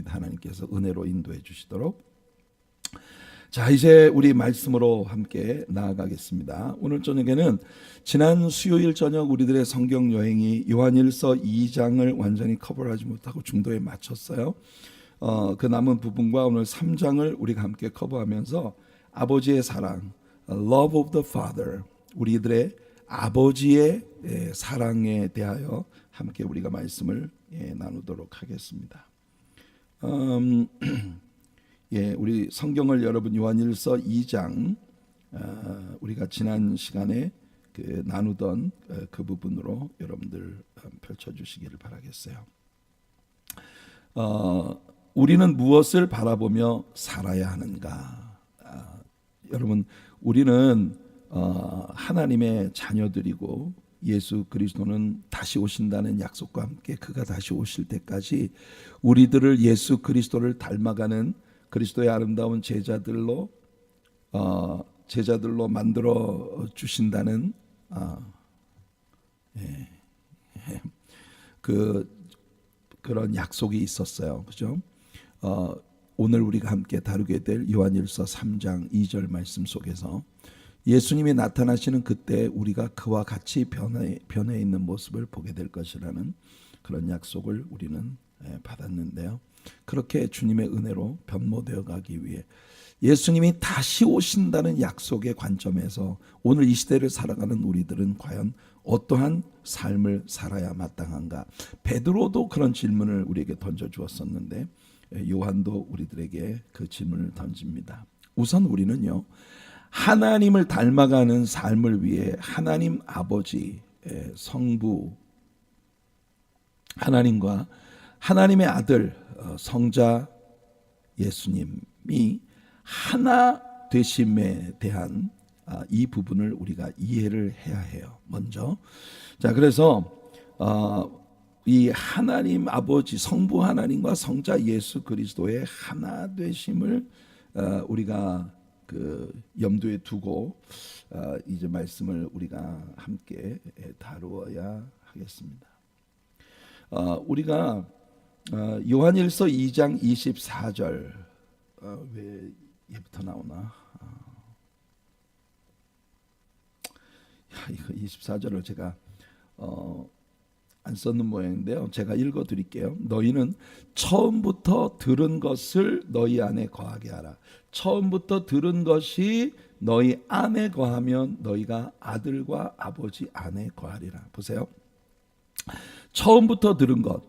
바랍니다. 하나님께서 은혜로 인도해 주시도록. 자, 이제 우리 말씀으로 함께 나아가겠습니다. 오늘 저녁에는 지난 수요일 저녁 우리들의 성경 여행이 요한일서 2장을 완전히 커버하지 못하고 중도에 마쳤어요. 그 남은 부분과 오늘 3장을 우리가 함께 커버하면서 아버지의 사랑, Love of the Father, 우리들의 아버지의 사랑에 대하여 함께 우리가 말씀을 나누도록 하겠습니다. 우리 성경을 여러분 요한일서 2장 우리가 지난 시간에 나누던 그 부분으로 여러분들 펼쳐주시기를 바라겠어요. 우리는 무엇을 바라보며 살아야 하는가? 여러분, 우리는 하나님의 자녀들이고 예수 그리스도는 다시 오신다는 약속과 함께 그가 다시 오실 때까지 우리들을 예수 그리스도를 닮아가는 그리스도의 아름다운 제자들로 만들어 주신다는 그런 약속이 있었어요. 그죠? 오늘 우리가 함께 다루게 될 요한일서 3장 2절 말씀 속에서 예수님이 나타나시는 그때 우리가 그와 같이 변해 있는 모습을 보게 될 것이라는 그런 약속을 우리는 받았는데요. 그렇게 주님의 은혜로 변모되어 가기 위해 예수님이 다시 오신다는 약속의 관점에서 오늘 이 시대를 살아가는 우리들은 과연 어떠한 삶을 살아야 마땅한가? 베드로도 그런 질문을 우리에게 던져주었었는데 요한도 우리들에게 그 질문을 던집니다. 우선 우리는요, 하나님을 닮아가는 삶을 위해 하나님 아버지, 성부, 하나님과 하나님의 아들, 성자 예수님이 하나 되심에 대한 이 부분을 우리가 이해를 해야 해요. 먼저. 자, 그래서 이 하나님 아버지, 성부 하나님과 성자 예수 그리스도의 하나 되심을 우리가 염두에 두고 이제 말씀을 우리가 함께 다루어야 하겠습니다. 우리가 요한일서 2장 24절 왜 얘부터 나오나? 이거 24절을 제가 안 썼는 모양인데요. 제가 읽어드릴게요. 너희는 처음부터 들은 것을 너희 안에 거하게 하라. 처음부터 들은 것이 너희 안에 거하면 너희가 아들과 아버지 안에 거하리라. 보세요. 처음부터 들은 것.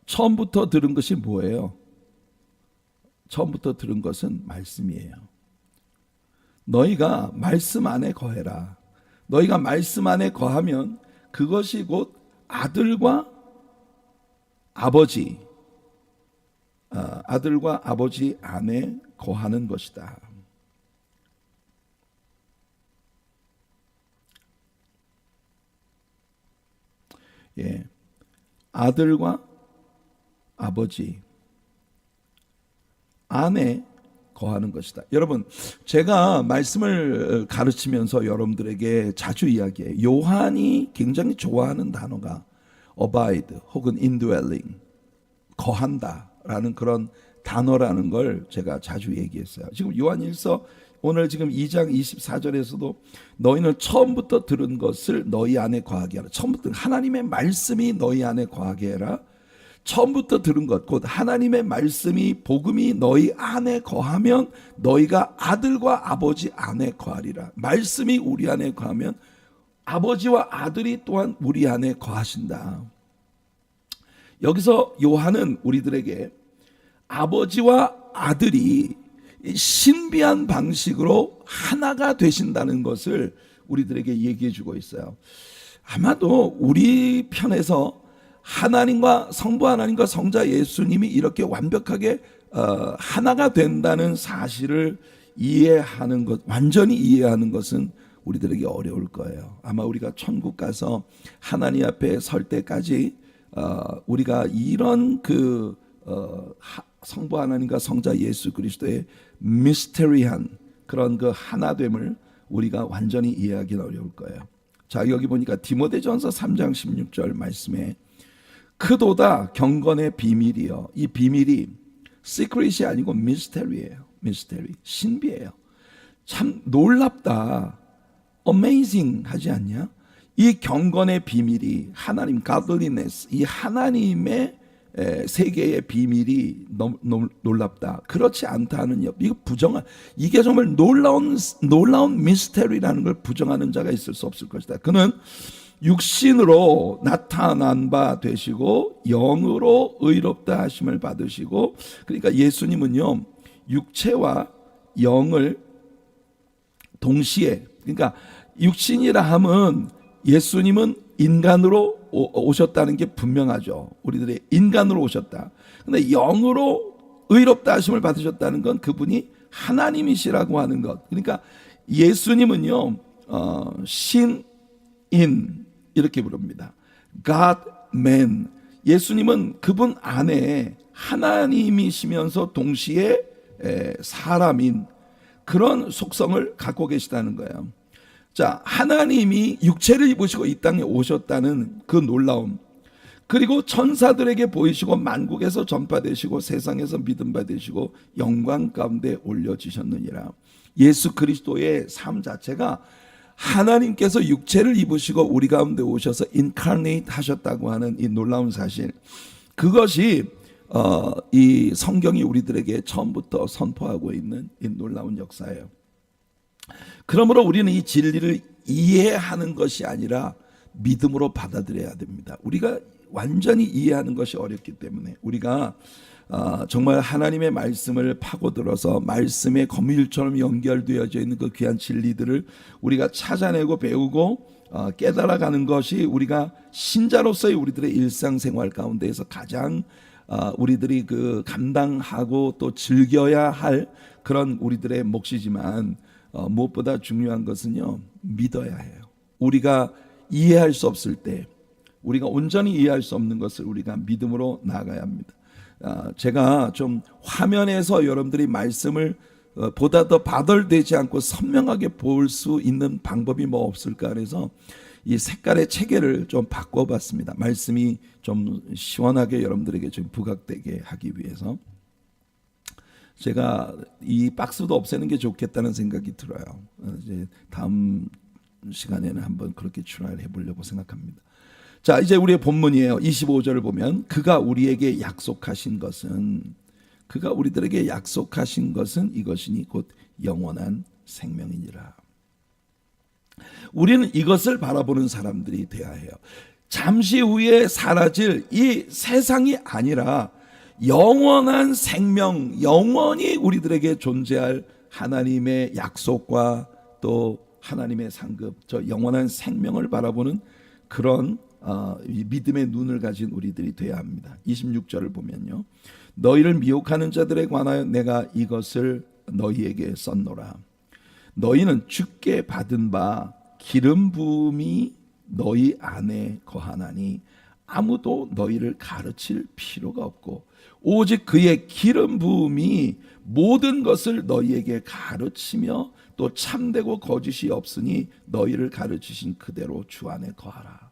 처음부터 들은 것이 뭐예요? 처음부터 들은 것은 말씀이에요. 너희가 말씀 안에 거해라. 너희가 말씀 안에 거하면 그것이 곧 아들과 아버지 안에 거하는 것이다. 아들과 아버지 안에 거하는 것이다. 여러분, 제가 말씀을 가르치면서 여러분들에게 자주 이야기해요. 요한이 굉장히 좋아하는 단어가 abide 혹은 indwelling, 거한다라는 그런 단어라는 걸 제가 자주 얘기했어요. 지금 요한일서 오늘 지금 2장 24절에서도 너희는 처음부터 들은 것을 너희 안에 거하게 하라. 처음부터 하나님의 말씀이 너희 안에 거하게 해라. 처음부터 들은 것, 곧 하나님의 말씀이 복음이 너희 안에 거하면 너희가 아들과 아버지 안에 거하리라. 말씀이 우리 안에 거하면 아버지와 아들이 또한 우리 안에 거하신다. 여기서 요한은 우리들에게 아버지와 아들이 신비한 방식으로 하나가 되신다는 것을 우리들에게 얘기해 주고 있어요. 아마도 우리 편에서 하나님과 성부 하나님과 성자 예수님이 이렇게 완벽하게 하나가 된다는 사실을 이해하는 것, 완전히 이해하는 것은 우리들에게 어려울 거예요. 아마 우리가 천국 가서 하나님 앞에 설 때까지 우리가 이런 성부 하나님과 성자 예수 그리스도의 미스테리한 그런 그 하나됨을 우리가 완전히 이해하기는 어려울 거예요. 자, 여기 보니까 디모데전서 3장 16절 말씀에 크도다 경건의 비밀이요. 이 비밀이 시크릿이 아니고 미스테리예요. 미스테리, 신비예요. 참 놀랍다, 어메이징 하지 않냐? 이 경건의 비밀이 하나님, godliness, 이 하나님의 세계의 비밀이 너무 놀랍다. 그렇지 않다는 이거 부정한, 이게 정말 놀라운 미스테리라는 걸 부정하는 자가 있을 수 없을 것이다. 그는 육신으로 나타난 바 되시고 영으로 의롭다 하심을 받으시고, 그러니까 예수님은요 육체와 영을 동시에, 그러니까 육신이라 함은 예수님은 인간으로 오셨다는 게 분명하죠. 우리들의 인간으로 오셨다. 근데 영으로 의롭다 하심을 받으셨다는 건 그분이 하나님이시라고 하는 것. 그러니까 예수님은요 신인 이렇게 부릅니다. God man. 예수님은 그분 안에 하나님이시면서 동시에 사람인 그런 속성을 갖고 계시다는 거예요. 자, 하나님이 육체를 입으시고 이 땅에 오셨다는 그 놀라움, 그리고 천사들에게 보이시고 만국에서 전파되시고 세상에서 믿음 받으시고 영광 가운데 올려지셨느니라. 예수 그리스도의 삶 자체가 하나님께서 육체를 입으시고 우리 가운데 오셔서 인카네이트 하셨다고 하는 이 놀라운 사실, 그것이 이 성경이 우리들에게 처음부터 선포하고 있는 이 놀라운 역사예요. 그러므로 우리는 이 진리를 이해하는 것이 아니라 믿음으로 받아들여야 됩니다. 우리가 완전히 이해하는 것이 어렵기 때문에 우리가 정말 하나님의 말씀을 파고들어서 말씀의 거미줄처럼 연결되어져 있는 그 귀한 진리들을 우리가 찾아내고 배우고 깨달아가는 것이 우리가 신자로서의 우리들의 일상생활 가운데에서 가장 우리들이 그 감당하고 또 즐겨야 할 그런 우리들의 몫이지만, 무엇보다 중요한 것은요 믿어야 해요. 우리가 이해할 수 없을 때, 우리가 온전히 이해할 수 없는 것을 우리가 믿음으로 나아가야 합니다. 제가 좀 화면에서 여러분들이 말씀을 보다 더 바덜되지 않고 선명하게 볼 수 있는 방법이 뭐 없을까 해서 이 색깔의 체계를 좀 바꿔봤습니다. 말씀이 좀 시원하게 여러분들에게 좀 부각되게 하기 위해서 제가 이 박스도 없애는 게 좋겠다는 생각이 들어요. 이제 다음 시간에는 한번 그렇게 출하를 해보려고 생각합니다. 자, 이제 우리의 본문이에요. 25절을 보면 그가 우리에게 약속하신 것은, 그가 우리들에게 약속하신 것은 이것이니 곧 영원한 생명이니라. 우리는 이것을 바라보는 사람들이 되어야 해요. 잠시 후에 사라질 이 세상이 아니라 영원한 생명, 영원히 우리들에게 존재할 하나님의 약속과 또 하나님의 상급, 저 영원한 생명을 바라보는 그런 믿음의 눈을 가진 우리들이 되어야 합니다. 26절을 보면요, 너희를 미혹하는 자들에 관하여 내가 이것을 너희에게 썼노라. 너희는 주께 받은 바 기름 부음이 너희 안에 거하나니 아무도 너희를 가르칠 필요가 없고 오직 그의 기름 부음이 모든 것을 너희에게 가르치며 또 참되고 거짓이 없으니 너희를 가르치신 그대로 주 안에 거하라.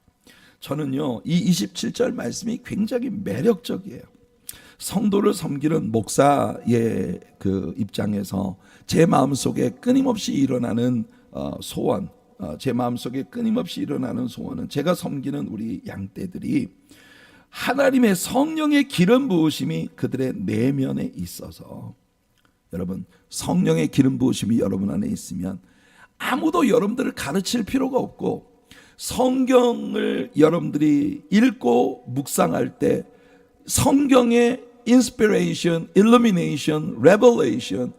저는요 이 27절 말씀이 굉장히 매력적이에요. 성도를 섬기는 목사의 그 입장에서 제 마음속에 끊임없이 일어나는 소원, 제 마음속에 끊임없이 일어나는 소원은 제가 섬기는 우리 양떼들이 하나님의 성령의 기름 부으심이 그들의 내면에 있어서, 여러분 성령의 기름 부으심이 여러분 안에 있으면 아무도 여러분들을 가르칠 필요가 없고, 성경을 여러분들이 읽고 묵상할 때 성경의 inspiration, illumination, revelation,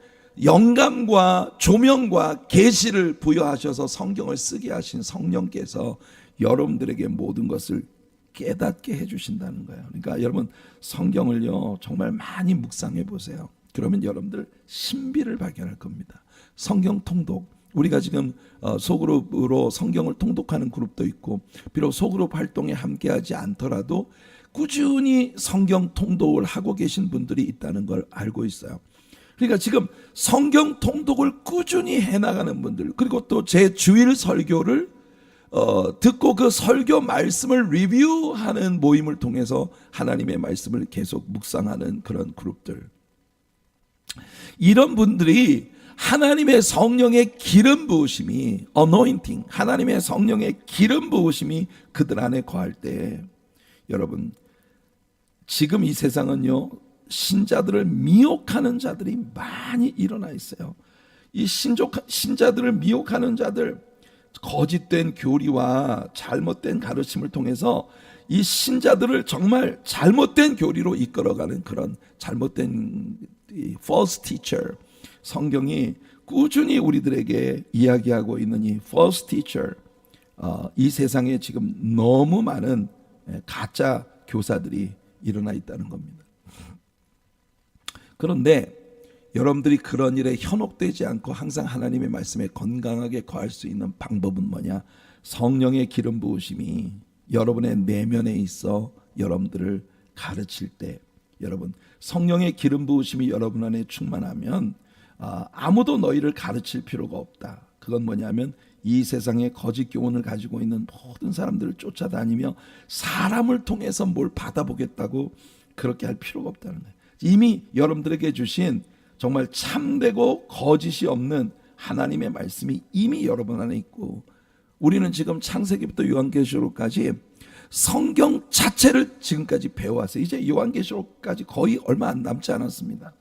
영감과 조명과 계시를 부여하셔서 성경을 쓰게 하신 성령께서 여러분들에게 모든 것을 깨닫게 해주신다는 거예요. 그러니까 여러분 성경을요 정말 많이 묵상해 보세요. 그러면 여러분들 신비를 발견할 겁니다. 성경 통독, 우리가 지금 소그룹으로 성경을 통독하는 그룹도 있고, 비록 소그룹 활동에 함께하지 않더라도 꾸준히 성경 통독을 하고 계신 분들이 있다는 걸 알고 있어요. 그러니까 지금 성경 통독을 꾸준히 해나가는 분들, 그리고 또 제 주일 설교를 듣고 그 설교 말씀을 리뷰하는 모임을 통해서 하나님의 말씀을 계속 묵상하는 그런 그룹들, 이런 분들이 하나님의 성령의 기름 부으심이 anointing, 하나님의 성령의 기름 부으심이 그들 안에 거할 때, 여러분 지금 이 세상은요 신자들을 미혹하는 자들이 많이 일어나 있어요. 이 신자들을 미혹하는 자들, 거짓된 교리와 잘못된 가르침을 통해서 이 신자들을 정말 잘못된 교리로 이끌어가는 그런 잘못된 false teacher, 성경이 꾸준히 우리들에게 이야기하고 있는 이 false teacher, 이 세상에 지금 너무 많은 가짜 교사들이 일어나 있다는 겁니다. 그런데 여러분들이 그런 일에 현혹되지 않고 항상 하나님의 말씀에 건강하게 거할 수 있는 방법은 뭐냐? 성령의 기름 부으심이 여러분의 내면에 있어 여러분들을 가르칠 때, 여러분 성령의 기름 부으심이 여러분 안에 충만하면 아무도 너희를 가르칠 필요가 없다. 그건 뭐냐면 이 세상에 거짓 교훈을 가지고 있는 모든 사람들을 쫓아다니며 사람을 통해서 뭘 받아보겠다고 그렇게 할 필요가 없다는 거예요. 이미 여러분들에게 주신 정말 참되고 거짓이 없는 하나님의 말씀이 이미 여러분 안에 있고, 우리는 지금 창세기부터 요한계시록까지 성경 자체를 지금까지 배워왔어요. 이제 요한계시록까지 거의 얼마 안 남지 않았습니다.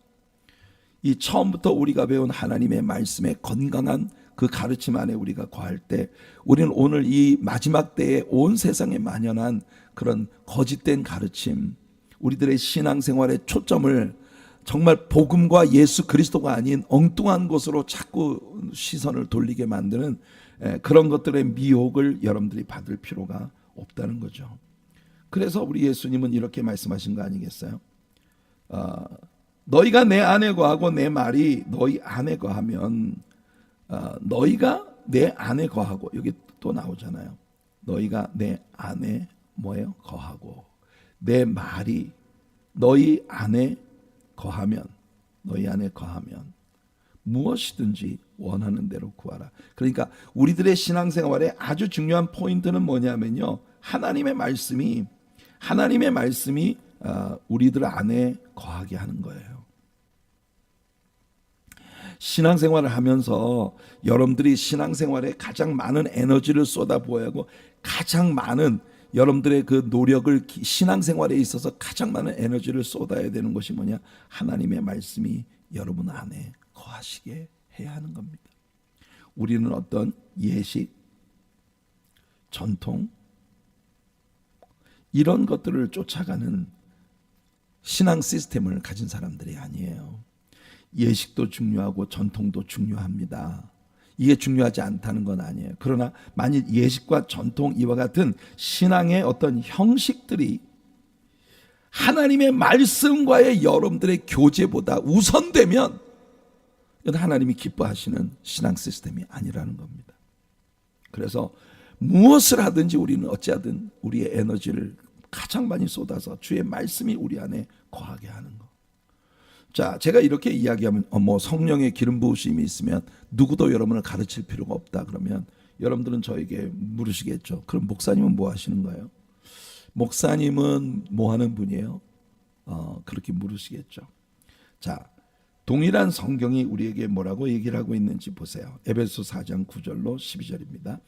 이 처음부터 우리가 배운 하나님의 말씀의 건강한 그 가르침 안에 우리가 거할 때, 우리는 오늘 이 마지막 때에 온 세상에 만연한 그런 거짓된 가르침, 우리들의 신앙생활의 초점을 정말 복음과 예수 그리스도가 아닌 엉뚱한 곳으로 자꾸 시선을 돌리게 만드는 그런 것들의 미혹을 여러분들이 받을 필요가 없다는 거죠. 그래서 우리 예수님은 이렇게 말씀하신 거 아니겠어요? 너희가 내 안에 거하고 내 말이 너희 안에 거하면, 너희가 내 안에 거하고, 여기 또 나오잖아요. 너희가 내 안에 뭐예요? 거하고 내 말이 너희 안에 거하면, 너희 안에 거하면 무엇이든지 원하는 대로 구하라. 그러니까 우리들의 신앙생활에 아주 중요한 포인트는 뭐냐면요, 하나님의 말씀이 우리들 안에 거하게 하는 거예요. 신앙생활을 하면서 여러분들이 신앙생활에 가장 많은 에너지를 쏟아부어야 하고, 가장 많은 여러분들의 그 노력을, 신앙생활에 있어서 가장 많은 에너지를 쏟아야 되는 것이 뭐냐? 하나님의 말씀이 여러분 안에 거하시게 해야 하는 겁니다. 우리는 어떤 예식, 전통, 이런 것들을 쫓아가는 신앙 시스템을 가진 사람들이 아니에요. 예식도 중요하고 전통도 중요합니다. 이게 중요하지 않다는 건 아니에요. 그러나 만일 예식과 전통, 이와 같은 신앙의 어떤 형식들이 하나님의 말씀과의 여러분들의 교제보다 우선되면, 이건 하나님이 기뻐하시는 신앙 시스템이 아니라는 겁니다. 그래서 무엇을 하든지 우리는 어찌하든 우리의 에너지를 가장 많이 쏟아서 주의 말씀이 우리 안에 거하게 하는 것. 자, 제가 이렇게 이야기하면 성령의 기름 부으심이 있으면 누구도 여러분을 가르칠 필요가 없다, 그러면 여러분들은 저에게 물으시겠죠. 그럼 목사님은 뭐 하시는 거예요? 목사님은 뭐 하는 분이에요? 그렇게 물으시겠죠. 자, 동일한 성경이 우리에게 뭐라고 얘기를 하고 있는지 보세요. 에베소 4장 9절로 12절입니다.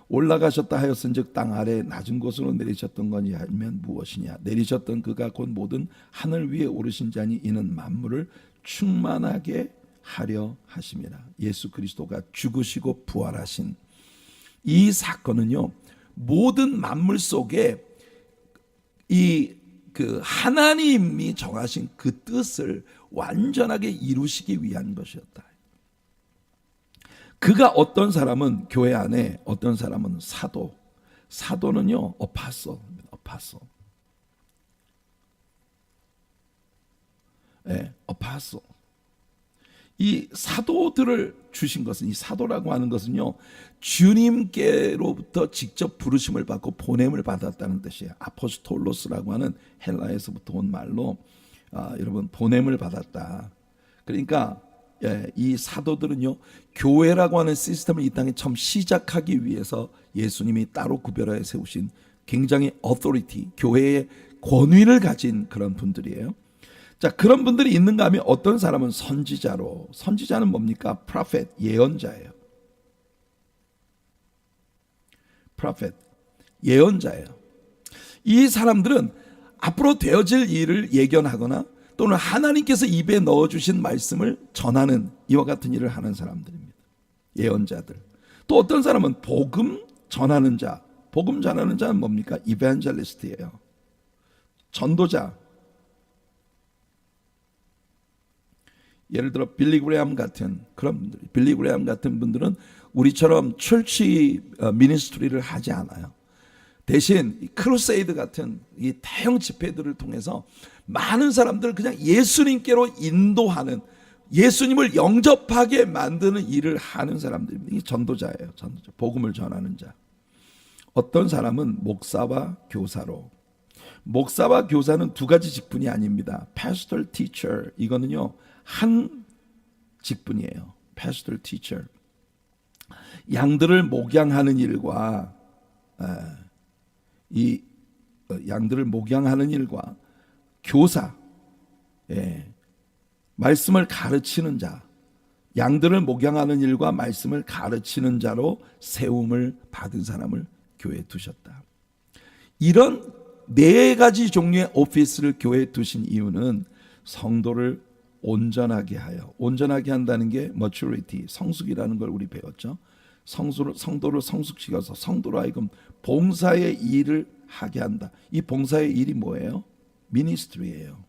올라가셨다 하였은즉 땅 아래 낮은 곳으로 내리셨던 거니 아니면 무엇이냐? 내리셨던 그가 곧 모든 하늘 위에 오르신 자니 이는 만물을 충만하게 하려 하심이라. 예수 그리스도가 죽으시고 부활하신 이 사건은요, 모든 만물 속에 그 하나님이 정하신 그 뜻을 완전하게 이루시기 위한 것이었다. 그가 어떤 사람은 교회 안에, 어떤 사람은 사도, 사도는요 어파서, 어파서. 이 사도들을 주신 것은, 이 사도라고 하는 것은요, 주님께로부터 직접 부르심을 받고 보냄을 받았다는 뜻이에요. 아포스톨로스라고 하는 헬라에서부터 온 말로 여러분 보냄을 받았다. 그러니까 이 사도들은요, 교회라고 하는 시스템을 이 땅에 처음 시작하기 위해서 예수님이 따로 구별하여 세우신 굉장히 authority, 교회의 권위를 가진 그런 분들이에요. 자, 그런 분들이 있는가 하면 어떤 사람은 선지자로, 선지자는 뭡니까? prophet, 예언자예요. prophet, 예언자예요. 이 사람들은 앞으로 되어질 일을 예견하거나 또는 하나님께서 입에 넣어주신 말씀을 전하는 이와 같은 일을 하는 사람들입니다. 예언자들. 또 어떤 사람은 복음 전하는 자. 복음 전하는 자는 뭡니까? 이벤젤리스트예요. 전도자. 예를 들어 빌리 그레함 같은 그런 분들, 빌리 그레함 같은 분들은 우리처럼 철치 미니스트리를 하지 않아요. 대신 크루세이드 같은 이 대형 집회들을 통해서 많은 사람들을 그냥 예수님께로 인도하는, 예수님을 영접하게 만드는 일을 하는 사람들입니다. 이 전도자예요. 전도자. 복음을 전하는 자. 어떤 사람은 목사와 교사로. 목사와 교사는 두 가지 직분이 아닙니다. pastoral teacher, 이거는요 한 직분이에요. pastoral teacher. 양들을 목양하는 일과 이 양들을 목양하는 일과 교사, 말씀을 가르치는 자, 양들을 목양하는 일과 말씀을 가르치는 자로 세움을 받은 사람을 교회에 두셨다. 이런 네 가지 종류의 오피스를 교회에 두신 이유는 성도를 온전하게 하여, 온전하게 한다는 게 maturity, 성숙이라는 걸 우리 배웠죠. 성도를 성숙시켜서 성도로 하여금 봉사의 일을 하게 한다. 이 봉사의 일이 뭐예요? 미니스트리예요.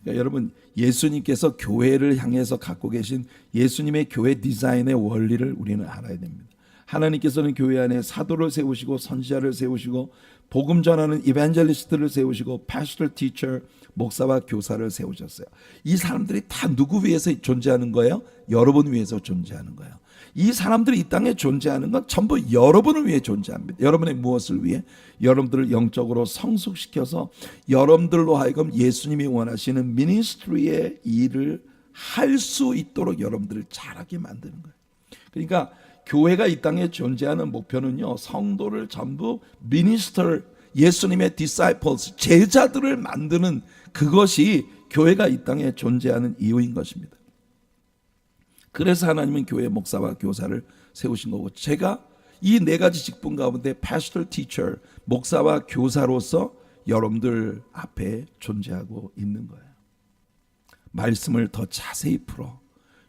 그러니까 여러분, 예수님께서 교회를 향해서 갖고 계신 예수님의 교회 디자인의 원리를 우리는 알아야 됩니다. 하나님께서는 교회 안에 사도를 세우시고 선지자를 세우시고 복음 전하는 이벤젤리스트를 세우시고 pastoral teacher, 목사와 교사를 세우셨어요. 이 사람들이 다 누구 위해서 존재하는 거예요? 여러분 위해서 존재하는 거예요. 이 사람들이 이 땅에 존재하는 건 전부 여러분을 위해 존재합니다. 여러분의 무엇을 위해? 여러분들을 영적으로 성숙시켜서 여러분들로 하여금 예수님이 원하시는 미니스트리의 일을 할 수 있도록 여러분들을 잘하게 만드는 거예요. 그러니까 교회가 이 땅에 존재하는 목표는요, 성도를 전부 미니스터, 예수님의 디사이플스, 제자들을 만드는 그것이 교회가 이 땅에 존재하는 이유인 것입니다. 그래서 하나님은 교회 목사와 교사를 세우신 거고, 제가 이 네 가지 직분 가운데 pastoral teacher, 목사와 교사로서 여러분들 앞에 존재하고 있는 거예요. 말씀을 더 자세히 풀어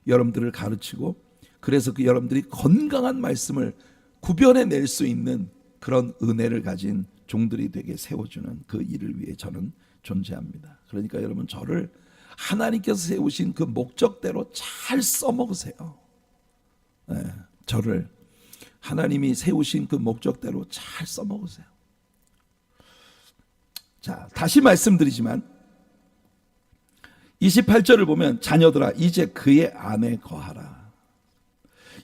여러분들을 가르치고, 그래서 그 여러분들이 건강한 말씀을 구별해낼 수 있는 그런 은혜를 가진 종들이 되게 세워주는 그 일을 위해 저는 존재합니다. 그러니까 여러분, 저를 하나님께서 세우신 그 목적대로 잘 써먹으세요. 저를 하나님이 세우신 그 목적대로 잘 써먹으세요. 자, 다시 말씀드리지만 28절을 보면 자녀들아 이제 그의 안에 거하라.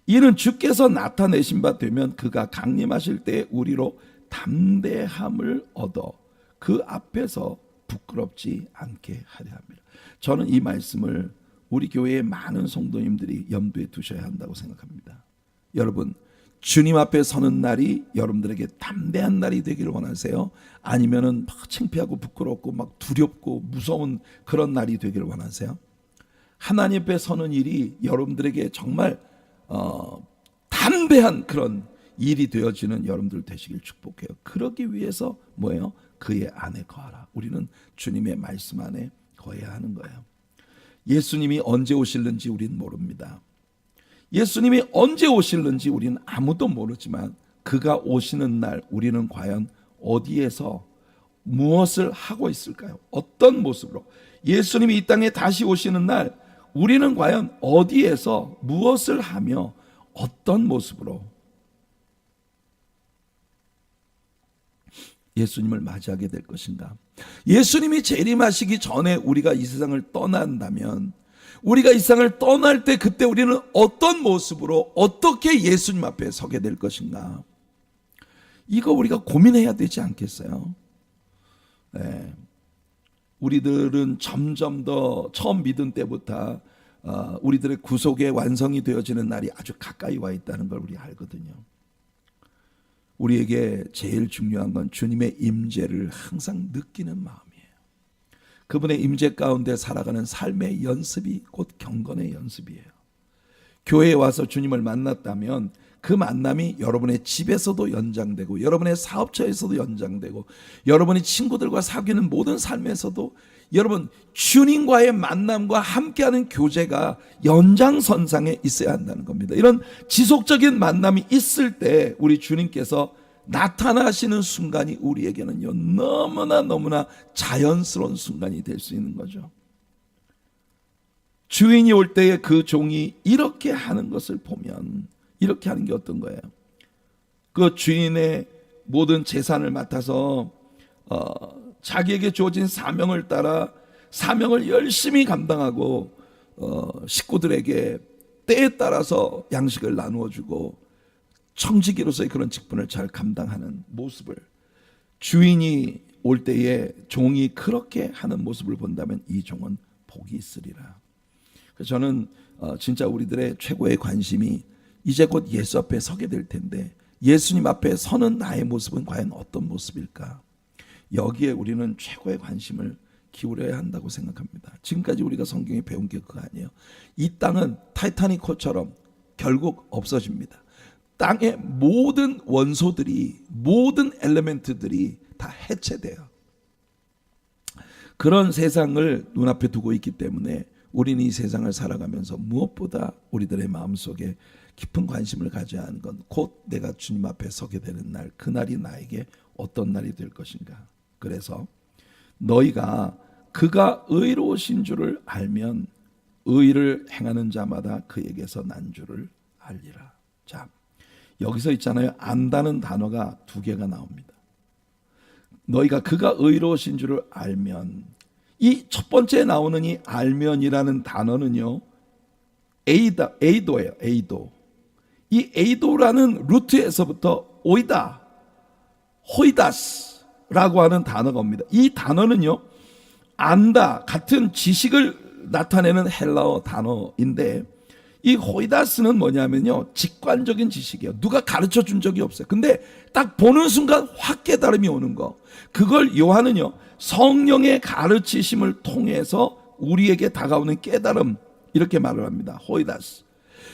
이는 주께서 나타내신 바 되면 그가 강림하실 때 우리로 담대함을 얻어 그 앞에서 부끄럽지 않게 하려 합니다. 저는 이 말씀을 우리 교회의 많은 성도님들이 염두에 두셔야 한다고 생각합니다. 여러분, 주님 앞에 서는 날이 여러분들에게 담대한 날이 되기를 원하세요? 아니면은 막 창피하고 부끄럽고 막 두렵고 무서운 그런 날이 되기를 원하세요? 하나님 앞에 서는 일이 여러분들에게 정말 담대한 그런 일이 되어지는 여러분들 되시길 축복해요. 그러기 위해서 뭐예요? 그의 안에 거하라. 우리는 주님의 말씀 안에 거해야 하는 거예요. 예수님이 언제 오실는지 우리는 모릅니다. 예수님이 언제 오실는지 우리는 아무도 모르지만 그가 오시는 날 우리는 과연 어디에서 무엇을 하고 있을까요? 어떤 모습으로? 예수님이 이 땅에 다시 오시는 날 우리는 과연 어디에서 무엇을 하며 어떤 모습으로 예수님을 맞이하게 될 것인가? 예수님이 재림하시기 전에 우리가 이 세상을 떠난다면, 우리가 이 세상을 떠날 때 그때 우리는 어떤 모습으로 어떻게 예수님 앞에 서게 될 것인가? 이거 우리가 고민해야 되지 않겠어요? 네. 우리들은 점점 더 처음 믿은 때부터 우리들의 구속의 완성이 되어지는 날이 아주 가까이 와 있다는 걸 우리 알거든요. 우리에게 제일 중요한 건 주님의 임재를 항상 느끼는 마음이에요. 그분의 임재 가운데 살아가는 삶의 연습이 곧 경건의 연습이에요. 교회에 와서 주님을 만났다면 그 만남이 여러분의 집에서도 연장되고 여러분의 사업처에서도 연장되고 여러분이 친구들과 사귀는 모든 삶에서도 여러분 주님과의 만남과 함께하는 교제가 연장선상에 있어야 한다는 겁니다. 이런 지속적인 만남이 있을 때 우리 주님께서 나타나시는 순간이 우리에게는요 너무나 자연스러운 순간이 될 수 있는 거죠. 주인이 올 때에 그 종이 이렇게 하는 것을 보면 이렇게 하는 게 어떤 거예요? 그 주인의 모든 재산을 맡아서 자기에게 주어진 사명을 따라 사명을 열심히 감당하고 식구들에게 때에 따라서 양식을 나누어 주고 청지기로서의 그런 직분을 잘 감당하는 모습을 주인이 올 때에 종이 그렇게 하는 모습을 본다면 이 종은 복이 있으리라. 그래서 저는 진짜 우리들의 최고의 관심이 이제 곧 예수 앞에 서게 될 텐데 예수님 앞에 서는 나의 모습은 과연 어떤 모습일까? 여기에 우리는 최고의 관심을 기울여야 한다고 생각합니다. 지금까지 우리가 성경에 배운 게 그거 아니에요. 이 땅은 타이타닉호처럼 결국 없어집니다. 땅의 모든 원소들이 모든 엘레멘트들이 다 해체돼요. 그런 세상을 눈앞에 두고 있기 때문에 우리는 이 세상을 살아가면서 무엇보다 우리들의 마음속에 깊은 관심을 가져야 하는 건 곧 내가 주님 앞에 서게 되는 날, 그날이 나에게 어떤 날이 될 것인가. 그래서 너희가 그가 의로우신 줄을 알면 의를 행하는 자마다 그에게서 난 줄을 알리라. 자, 여기서 있잖아요. 안다는 단어가 두 개가 나옵니다. 너희가 그가 의로우신 줄을 알면, 이 첫 번째 나오는 이 알면이라는 단어는요 에이도예요. 에이도. 이 에이도라는 루트에서부터 오이다, 호이다스라고 하는 단어가 옵니다. 이 단어는요 안다, 같은 지식을 나타내는 헬라어 단어인데 이 호이다스는 뭐냐면요 직관적인 지식이에요. 누가 가르쳐 준 적이 없어요. 근데 딱 보는 순간 확 깨달음이 오는 거. 그걸 요한은요 성령의 가르치심을 통해서 우리에게 다가오는 깨달음, 이렇게 말을 합니다. 호이다스.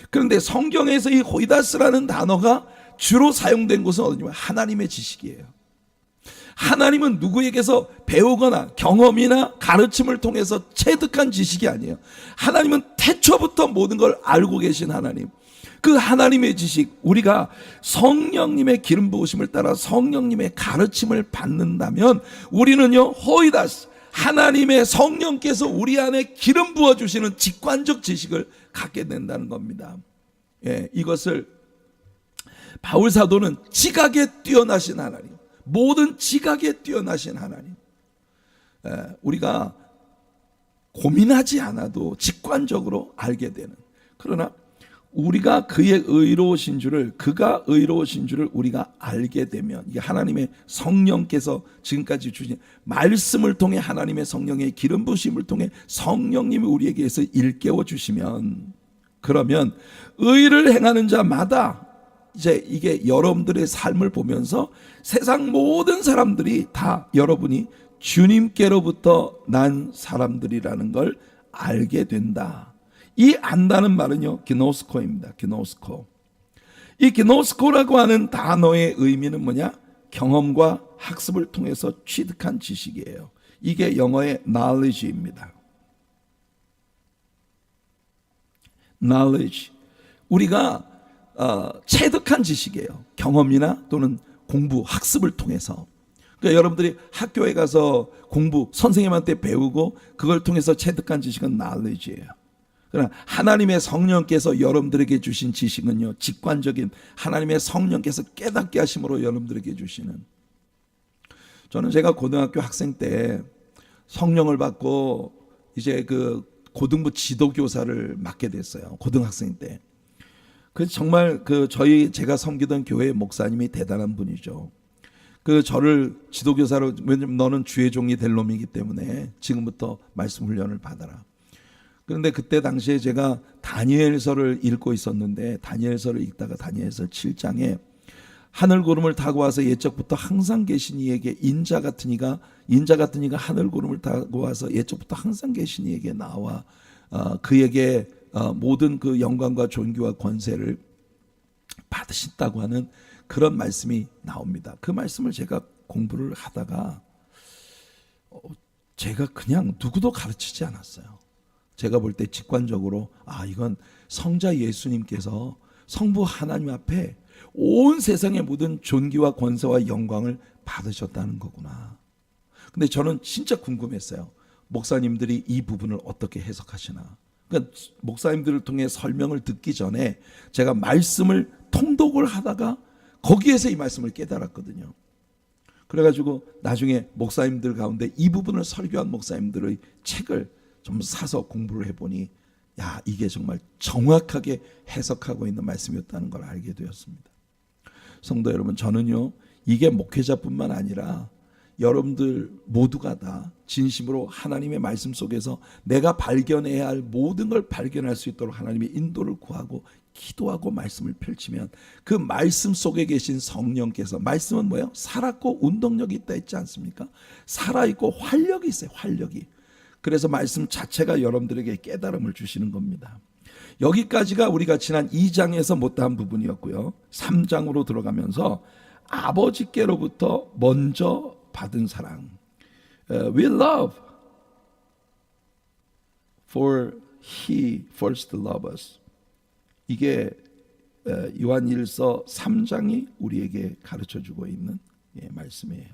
그런데 성경에서 이 호이다스라는 단어가 주로 사용된 곳은 어디냐면 하나님의 지식이에요. 하나님은 누구에게서 배우거나 경험이나 가르침을 통해서 체득한 지식이 아니에요. 하나님은 태초부터 모든 걸 알고 계신 하나님. 그 하나님의 지식, 우리가 성령님의 기름 부으심을 따라 성령님의 가르침을 받는다면 우리는요 호이다스, 하나님의 성령께서 우리 안에 기름 부어주시는 직관적 지식을 갖게 된다는 겁니다. 예, 이것을 바울 사도는 지각에 뛰어나신 하나님, 모든 지각에 뛰어나신 하나님, 우리가 고민하지 않아도 직관적으로 알게 되는, 그러나 우리가 그의 의로우신 줄을, 그가 의로우신 줄을 우리가 알게 되면, 이게 하나님의 성령께서 지금까지 주신 말씀을 통해 하나님의 성령의 기름 부으심을 통해 성령님이 우리에게서 일깨워 주시면, 그러면 의를 행하는 자마다 이제 이게 여러분들의 삶을 보면서 세상 모든 사람들이 다 여러분이 주님께로부터 난 사람들이라는 걸 알게 된다. 이 안다는 말은요 기노스코입니다. 기노스코. 이 기노스코라고 하는 단어의 의미는 뭐냐? 경험과 학습을 통해서 취득한 지식이에요. 이게 영어의 knowledge입니다. knowledge. 우리가 체득한 지식이에요. 경험이나 또는 공부, 학습을 통해서. 그러니까 여러분들이 학교에 가서 공부, 선생님한테 배우고 그걸 통해서 체득한 지식은 knowledge예요. 그러나 하나님의 성령께서 여러분들에게 주신 지식은요 직관적인, 하나님의 성령께서 깨닫게 하심으로 여러분들에게 주시는. 저는 제가 고등학교 학생 때 성령을 받고 이제 그 고등부 지도교사를 맡게 됐어요. 고등학생 때. 그래서 정말 제가 섬기던 교회 목사님이 대단한 분이죠. 그 저를 지도교사로, 왜냐면 너는 주의 종이 될 놈이기 때문에 지금부터 말씀 훈련을 받아라. 그런데 그때 당시에 제가 다니엘서를 읽고 있었는데, 다니엘서를 읽다가 다니엘서 7장에 하늘 구름을 타고 와서 옛적부터 항상 계신 이에게 인자 같은 이가 하늘 구름을 타고 와서 옛적부터 항상 계신 이에게 나와 그에게 모든 그 영광과 존귀와 권세를 받으신다고 하는 그런 말씀이 나옵니다. 그 말씀을 제가 공부를 하다가 제가 그냥 누구도 가르치지 않았어요. 제가 볼 때 직관적으로 이건 성자 예수님께서 성부 하나님 앞에 온 세상의 모든 존귀와 권세와 영광을 받으셨다는 거구나. 근데 저는 진짜 궁금했어요. 목사님들이 이 부분을 어떻게 해석하시나. 그러니까 목사님들을 통해 설명을 듣기 전에 제가 말씀을 통독을 하다가 거기에서 이 말씀을 깨달았거든요. 그래가지고 나중에 목사님들 가운데 이 부분을 설교한 목사님들의 책을 좀 사서 공부를 해보니 이게 정말 정확하게 해석하고 있는 말씀이었다는 걸 알게 되었습니다. 성도 여러분, 저는요, 이게 목회자뿐만 아니라 여러분들 모두가 다 진심으로 하나님의 말씀 속에서 내가 발견해야 할 모든 걸 발견할 수 있도록 하나님의 인도를 구하고 기도하고 말씀을 펼치면 그 말씀 속에 계신 성령께서, 말씀은 뭐예요? 살았고 운동력이 있다 했지 않습니까? 살아있고 활력이 있어요. 활력이. 그래서 말씀 자체가 여러분들에게 깨달음을 주시는 겁니다. 여기까지가 우리가 지난 2장에서 못다한 부분이었고요. 3장으로 들어가면서 아버지께로부터 먼저 받은 사랑, We love for He first loved us. 이게 요한일서 3장이 우리에게 가르쳐주고 있는 말씀이에요.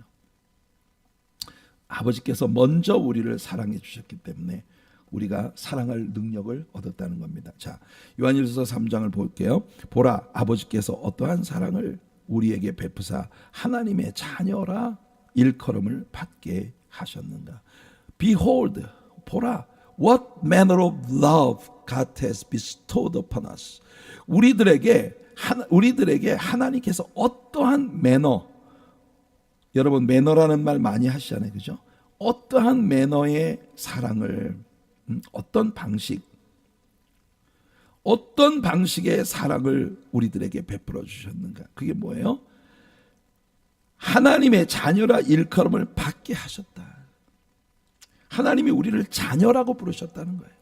아버지께서 먼저 우리를 사랑해 주셨기 때문에 우리가 사랑할 능력을 얻었다는 겁니다. 자, 요한일서 3장을 볼게요. 보라, 아버지께서 어떠한 사랑을 우리에게 베푸사 하나님의 자녀라 일컬음을 받게 하셨는가. Behold, 보라, what manner of love God has bestowed upon us. 우리들에게 하나님께서 어떠한 매너, 여러분 매너라는 말 많이 하시잖아요, 그죠? 어떠한 매너의 사랑을, 어떤 방식의 사랑을 우리들에게 베풀어 주셨는가. 그게 뭐예요? 하나님의 자녀라 일컬음을 받게 하셨다. 하나님이 우리를 자녀라고 부르셨다는 거예요.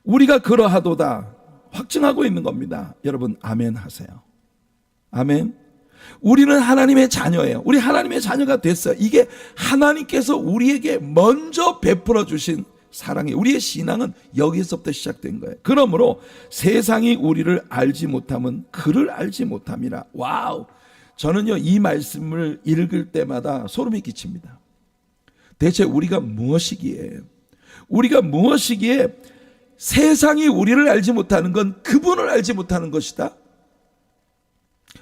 우리가 그러하도다 확증하고 있는 겁니다. 여러분 아멘 하세요. 아멘. 우리는 하나님의 자녀예요. 우리 하나님의 자녀가 됐어요. 이게 하나님께서 우리에게 먼저 베풀어 주신 사랑이에요. 우리의 신앙은 여기서부터 시작된 거예요. 그러므로 세상이 우리를 알지 못함은 그를 알지 못함이라. 와우. 저는요 이 말씀을 읽을 때마다 소름이 끼칩니다. 대체 우리가 무엇이기에 세상이 우리를 알지 못하는 건 그분을 알지 못하는 것이다.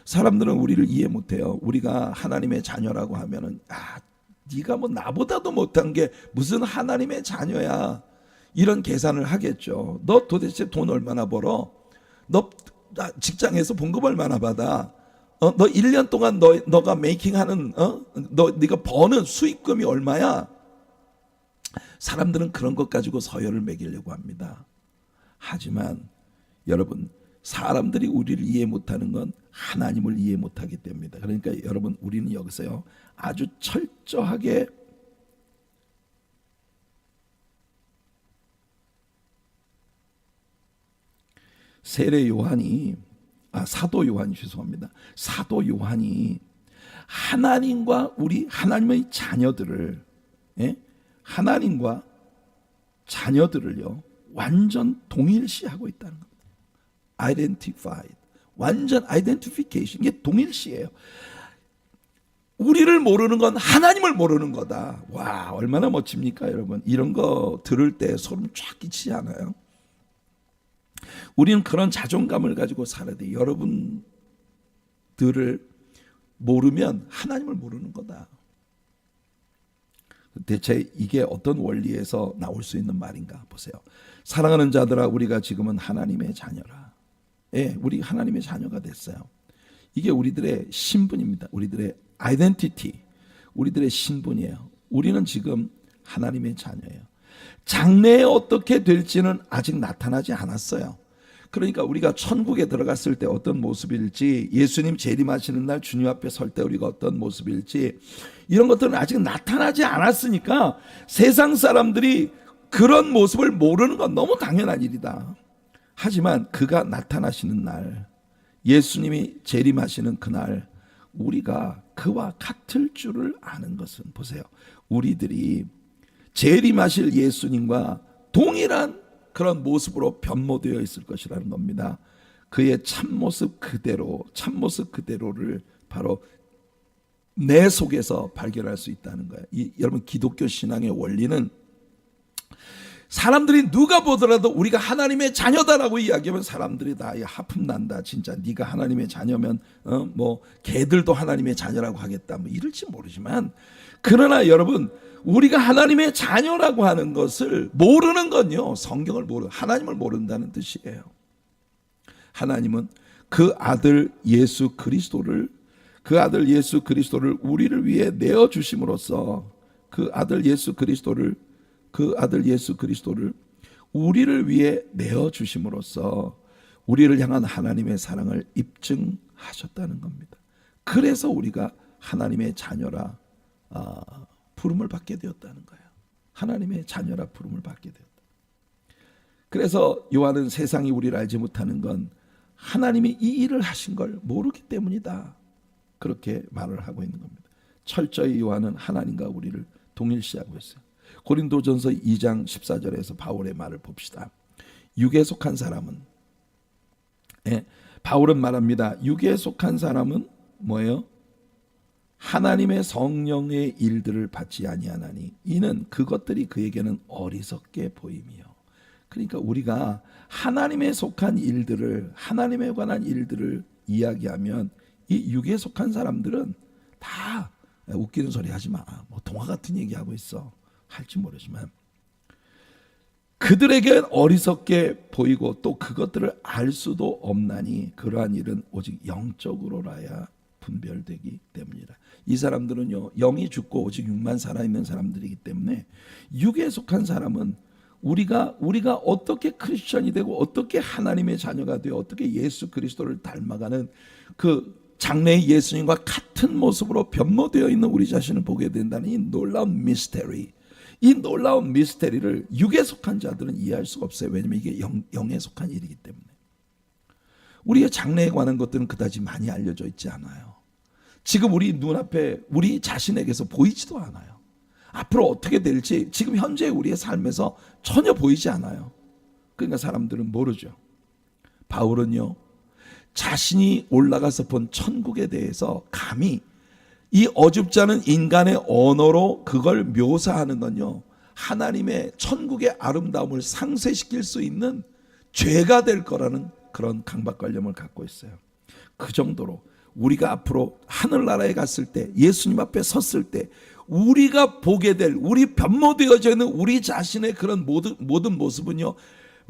사람들은 우리를 이해 못해요. 우리가 하나님의 자녀라고 하면은 네가 뭐 나보다도 못한 게 무슨 하나님의 자녀야, 이런 계산을 하겠죠. 너 도대체 돈 얼마나 벌어? 너 직장에서 봉급 얼마나 받아? 너 1년 동안 너가 메이킹하는 네가 버는 수익금이 얼마야? 사람들은 그런 것 가지고 서열을 매기려고 합니다. 하지만 여러분, 사람들이 우리를 이해 못하는 건 하나님을 이해 못하기 때문입니다. 그러니까 여러분, 우리는 여기서요 아주 철저하게 사도 요한이 하나님과 하나님의 자녀들을, 하나님과 자녀들을요 완전 동일시하고 있다는 겁니다. identified, 완전 identification, 이게 동일시예요. 우리를 모르는 건 하나님을 모르는 거다. 와, 얼마나 멋집니까 여러분. 이런 거 들을 때 소름 쫙 끼치지 않아요? 우리는 그런 자존감을 가지고 살아야 돼요. 여러분들을 모르면 하나님을 모르는 거다. 대체 이게 어떤 원리에서 나올 수 있는 말인가 보세요. 사랑하는 자들아, 우리가 지금은 하나님의 자녀라. 우리 하나님의 자녀가 됐어요. 이게 우리들의 신분입니다. 우리들의 아이덴티티, 우리들의 신분이에요. 우리는 지금 하나님의 자녀예요. 장래에 어떻게 될지는 아직 나타나지 않았어요. 그러니까 우리가 천국에 들어갔을 때 어떤 모습일지, 예수님 재림하시는 날 주님 앞에 설 때 우리가 어떤 모습일지, 이런 것들은 아직 나타나지 않았으니까 세상 사람들이 그런 모습을 모르는 건 너무 당연한 일이다. 하지만 그가 나타나시는 날, 예수님이 재림하시는 그날, 우리가 그와 같을 줄을 아는 것은, 보세요, 우리들이 재림하실 예수님과 동일한 그런 모습으로 변모되어 있을 것이라는 겁니다. 그의 참모습 그대로를 바로 내 속에서 발견할 수 있다는 거예요. 여러분, 기독교 신앙의 원리는 사람들이 누가 보더라도 우리가 하나님의 자녀다라고 이야기하면 사람들이 다 하품 난다. 진짜 네가 하나님의 자녀면 뭐 개들도 하나님의 자녀라고 하겠다. 뭐 이럴지 모르지만, 그러나 여러분, 우리가 하나님의 자녀라고 하는 것을 모르는 건요, 성경을 하나님을 모른다는 뜻이에요. 하나님은 그 아들 예수 그리스도를 우리를 위해 내어 주심으로써, 그 아들 예수 그리스도를 우리를 위해 내어 주심으로써 우리를 향한 하나님의 사랑을 입증하셨다는 겁니다. 그래서 우리가 하나님의 자녀라 부름을 받게 되었다는 거예요. 하나님의 자녀라 부름을 받게 되었다. 그래서 요한은 세상이 우리를 알지 못하는 건 하나님이 이 일을 하신 걸 모르기 때문이다, 그렇게 말을 하고 있는 겁니다. 철저히 요한은 하나님과 우리를 동일시하고 있어요. 고린도전서 2장 14절에서 바울의 말을 봅시다. 육에 속한 사람은, 바울은 말합니다. 육에 속한 사람은 뭐예요? 하나님의 성령의 일들을 받지 아니하나니 이는 그것들이 그에게는 어리석게 보임이요. 그러니까 우리가 하나님에 속한 일들을, 하나님에 관한 일들을 이야기하면 이 육에 속한 사람들은 다 웃기는 소리 하지 마, 뭐 동화 같은 얘기하고 있어 할지 모르지만, 그들에겐 어리석게 보이고 또 그것들을 알 수도 없나니 그러한 일은 오직 영적으로라야 분별되기 때문이라. 이 사람들은요, 영이 죽고 오직 육만 살아있는 사람들이기 때문에 육에 속한 사람은 우리가 어떻게 크리스천이 되고 어떻게 하나님의 자녀가 되어 어떻게 예수 그리스도를 닮아가는 그 장래의 예수님과 같은 모습으로 변모되어 있는 우리 자신을 보게 된다는 이 놀라운 미스테리, 이 놀라운 미스테리를 육에 속한 자들은 이해할 수가 없어요. 왜냐하면 이게 영에 속한 일이기 때문에. 우리의 장래에 관한 것들은 그다지 많이 알려져 있지 않아요. 지금 우리 눈앞에 우리 자신에게서 보이지도 않아요. 앞으로 어떻게 될지 지금 현재 우리의 삶에서 전혀 보이지 않아요. 그러니까 사람들은 모르죠. 바울은요, 자신이 올라가서 본 천국에 대해서 감히 이 어줍지 않은 인간의 언어로 그걸 묘사하는 건요, 하나님의 천국의 아름다움을 상쇄시킬 수 있는 죄가 될 거라는 그런 강박관념을 갖고 있어요. 그 정도로 우리가 앞으로 하늘나라에 갔을 때, 예수님 앞에 섰을 때 우리가 보게 될, 우리 변모되어져 있는 우리 자신의 그런 모든 모습은요,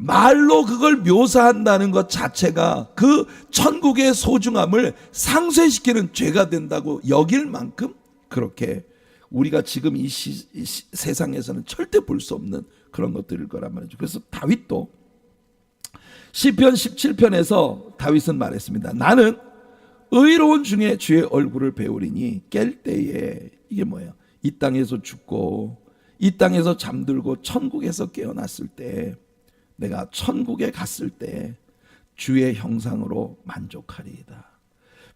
말로 그걸 묘사한다는 것 자체가 그 천국의 소중함을 상쇄시키는 죄가 된다고 여길 만큼, 그렇게 우리가 지금 이 세상에서는 절대 볼 수 없는 그런 것들일 거란 말이죠. 그래서 다윗도 시편 17편에서 다윗은 말했습니다. 나는 의로운 중에 주의 얼굴을 배우리니 깰 때에, 이게 뭐예요? 이 땅에서 죽고 이 땅에서 잠들고 천국에서 깨어났을 때, 내가 천국에 갔을 때 주의 형상으로 만족하리이다.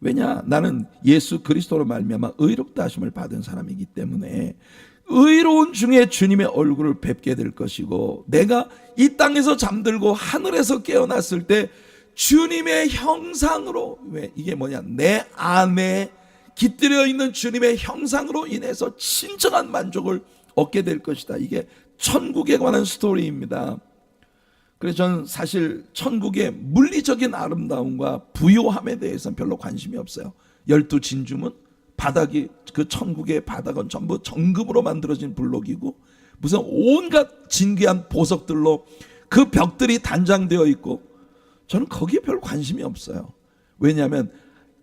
왜냐? 나는 예수 그리스도로 말미암아 의롭다 하심을 받은 사람이기 때문에 의로운 중에 주님의 얼굴을 뵙게 될 것이고, 내가 이 땅에서 잠들고 하늘에서 깨어났을 때 주님의 형상으로, 왜 이게 뭐냐? 내 안에 깃들여 있는 주님의 형상으로 인해서 진정한 만족을 얻게 될 것이다. 이게 천국에 관한 스토리입니다. 그래서 저는 사실 천국의 물리적인 아름다움과 부요함에 대해서는 별로 관심이 없어요. 12진주문, 바닥이, 그 천국의 바닥은 전부 정금으로 만들어진 블록이고 무슨 온갖 진귀한 보석들로 그 벽들이 단장되어 있고, 저는 거기에 별 관심이 없어요. 왜냐하면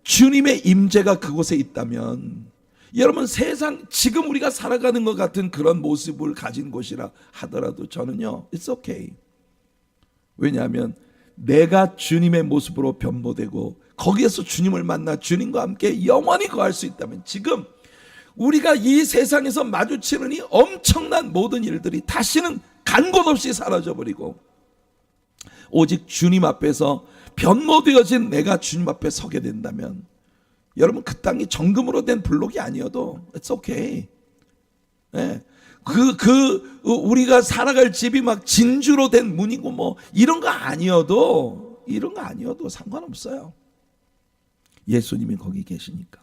주님의 임재가 그곳에 있다면 여러분 세상 지금 우리가 살아가는 것 같은 그런 모습을 가진 곳이라 하더라도 저는요 it's okay. 왜냐하면 내가 주님의 모습으로 변모되고 거기에서 주님을 만나 주님과 함께 영원히 거할 수 있다면 지금 우리가 이 세상에서 마주치는 이 엄청난 모든 일들이 다시는 간 곳 없이 사라져버리고 오직 주님 앞에서 변모되어진 내가 주님 앞에 서게 된다면 여러분 그 땅이 정금으로 된 블록이 아니어도 it's okay. 네. 우리가 살아갈 집이 막 진주로 된 문이고 뭐 이런 거 아니어도 상관없어요. 예수님이 거기 계시니까.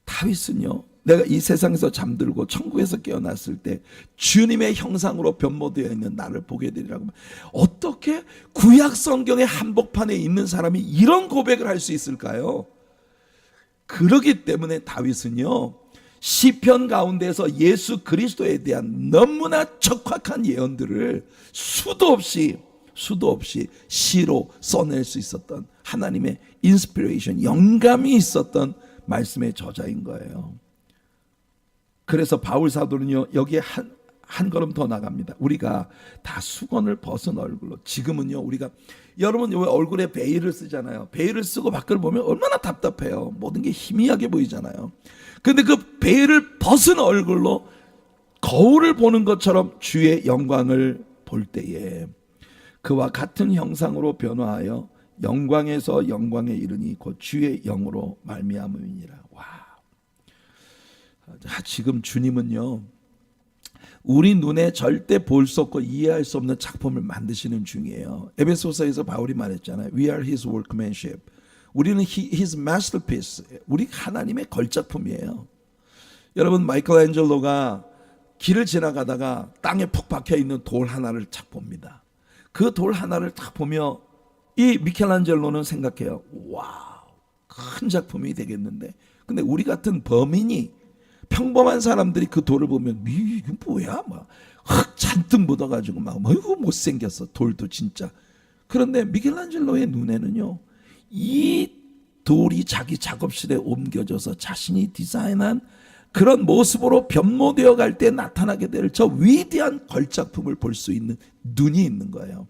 다윗은요, 내가 이 세상에서 잠들고 천국에서 깨어났을 때 주님의 형상으로 변모되어 있는 나를 보게 되리라고. 어떻게 구약 성경의 한복판에 있는 사람이 이런 고백을 할 수 있을까요? 그러기 때문에 다윗은요, 시편 가운데서 예수 그리스도에 대한 너무나 적확한 예언들을 수도 없이 시로 써낼 수 있었던 하나님의 인스피레이션, 영감이 있었던 말씀의 저자인 거예요. 그래서 바울 사도는요, 여기에 한 걸음 더 나갑니다. 우리가 다 수건을 벗은 얼굴로, 지금은요 우리가, 여러분 왜 얼굴에 베일을 쓰잖아요. 베일을 쓰고 밖을 보면 얼마나 답답해요. 모든 게 희미하게 보이잖아요. 근데 그 베일을 벗은 얼굴로 거울을 보는 것처럼 주의 영광을 볼 때에 그와 같은 형상으로 변화하여 영광에서 영광에 이르니 곧 주의 영으로 말미암음이니라. 와, 지금 주님은요 우리 눈에 절대 볼 수 없고 이해할 수 없는 작품을 만드시는 중이에요. 에베소서에서 바울이 말했잖아요. We are His workmanship. 우리는 His masterpiece. 우리 하나님의 걸작품이에요. 여러분 마이클앤젤로가 길을 지나가다가 땅에 푹 박혀 있는 돌 하나를 탁 봅니다. 그 돌 하나를 탁 보며 이 미켈란젤로는 생각해요. 와우, 큰 작품이 되겠는데. 근데 우리 같은 범인이, 평범한 사람들이 그 돌을 보면 이게 뭐야? 막 흙 잔뜩 묻어가지고 막 이거 못생겼어. 돌도 진짜. 그런데 미켈란젤로의 눈에는요, 이 돌이 자기 작업실에 옮겨져서 자신이 디자인한 그런 모습으로 변모되어 갈 때 나타나게 될 저 위대한 걸작품을 볼 수 있는 눈이 있는 거예요.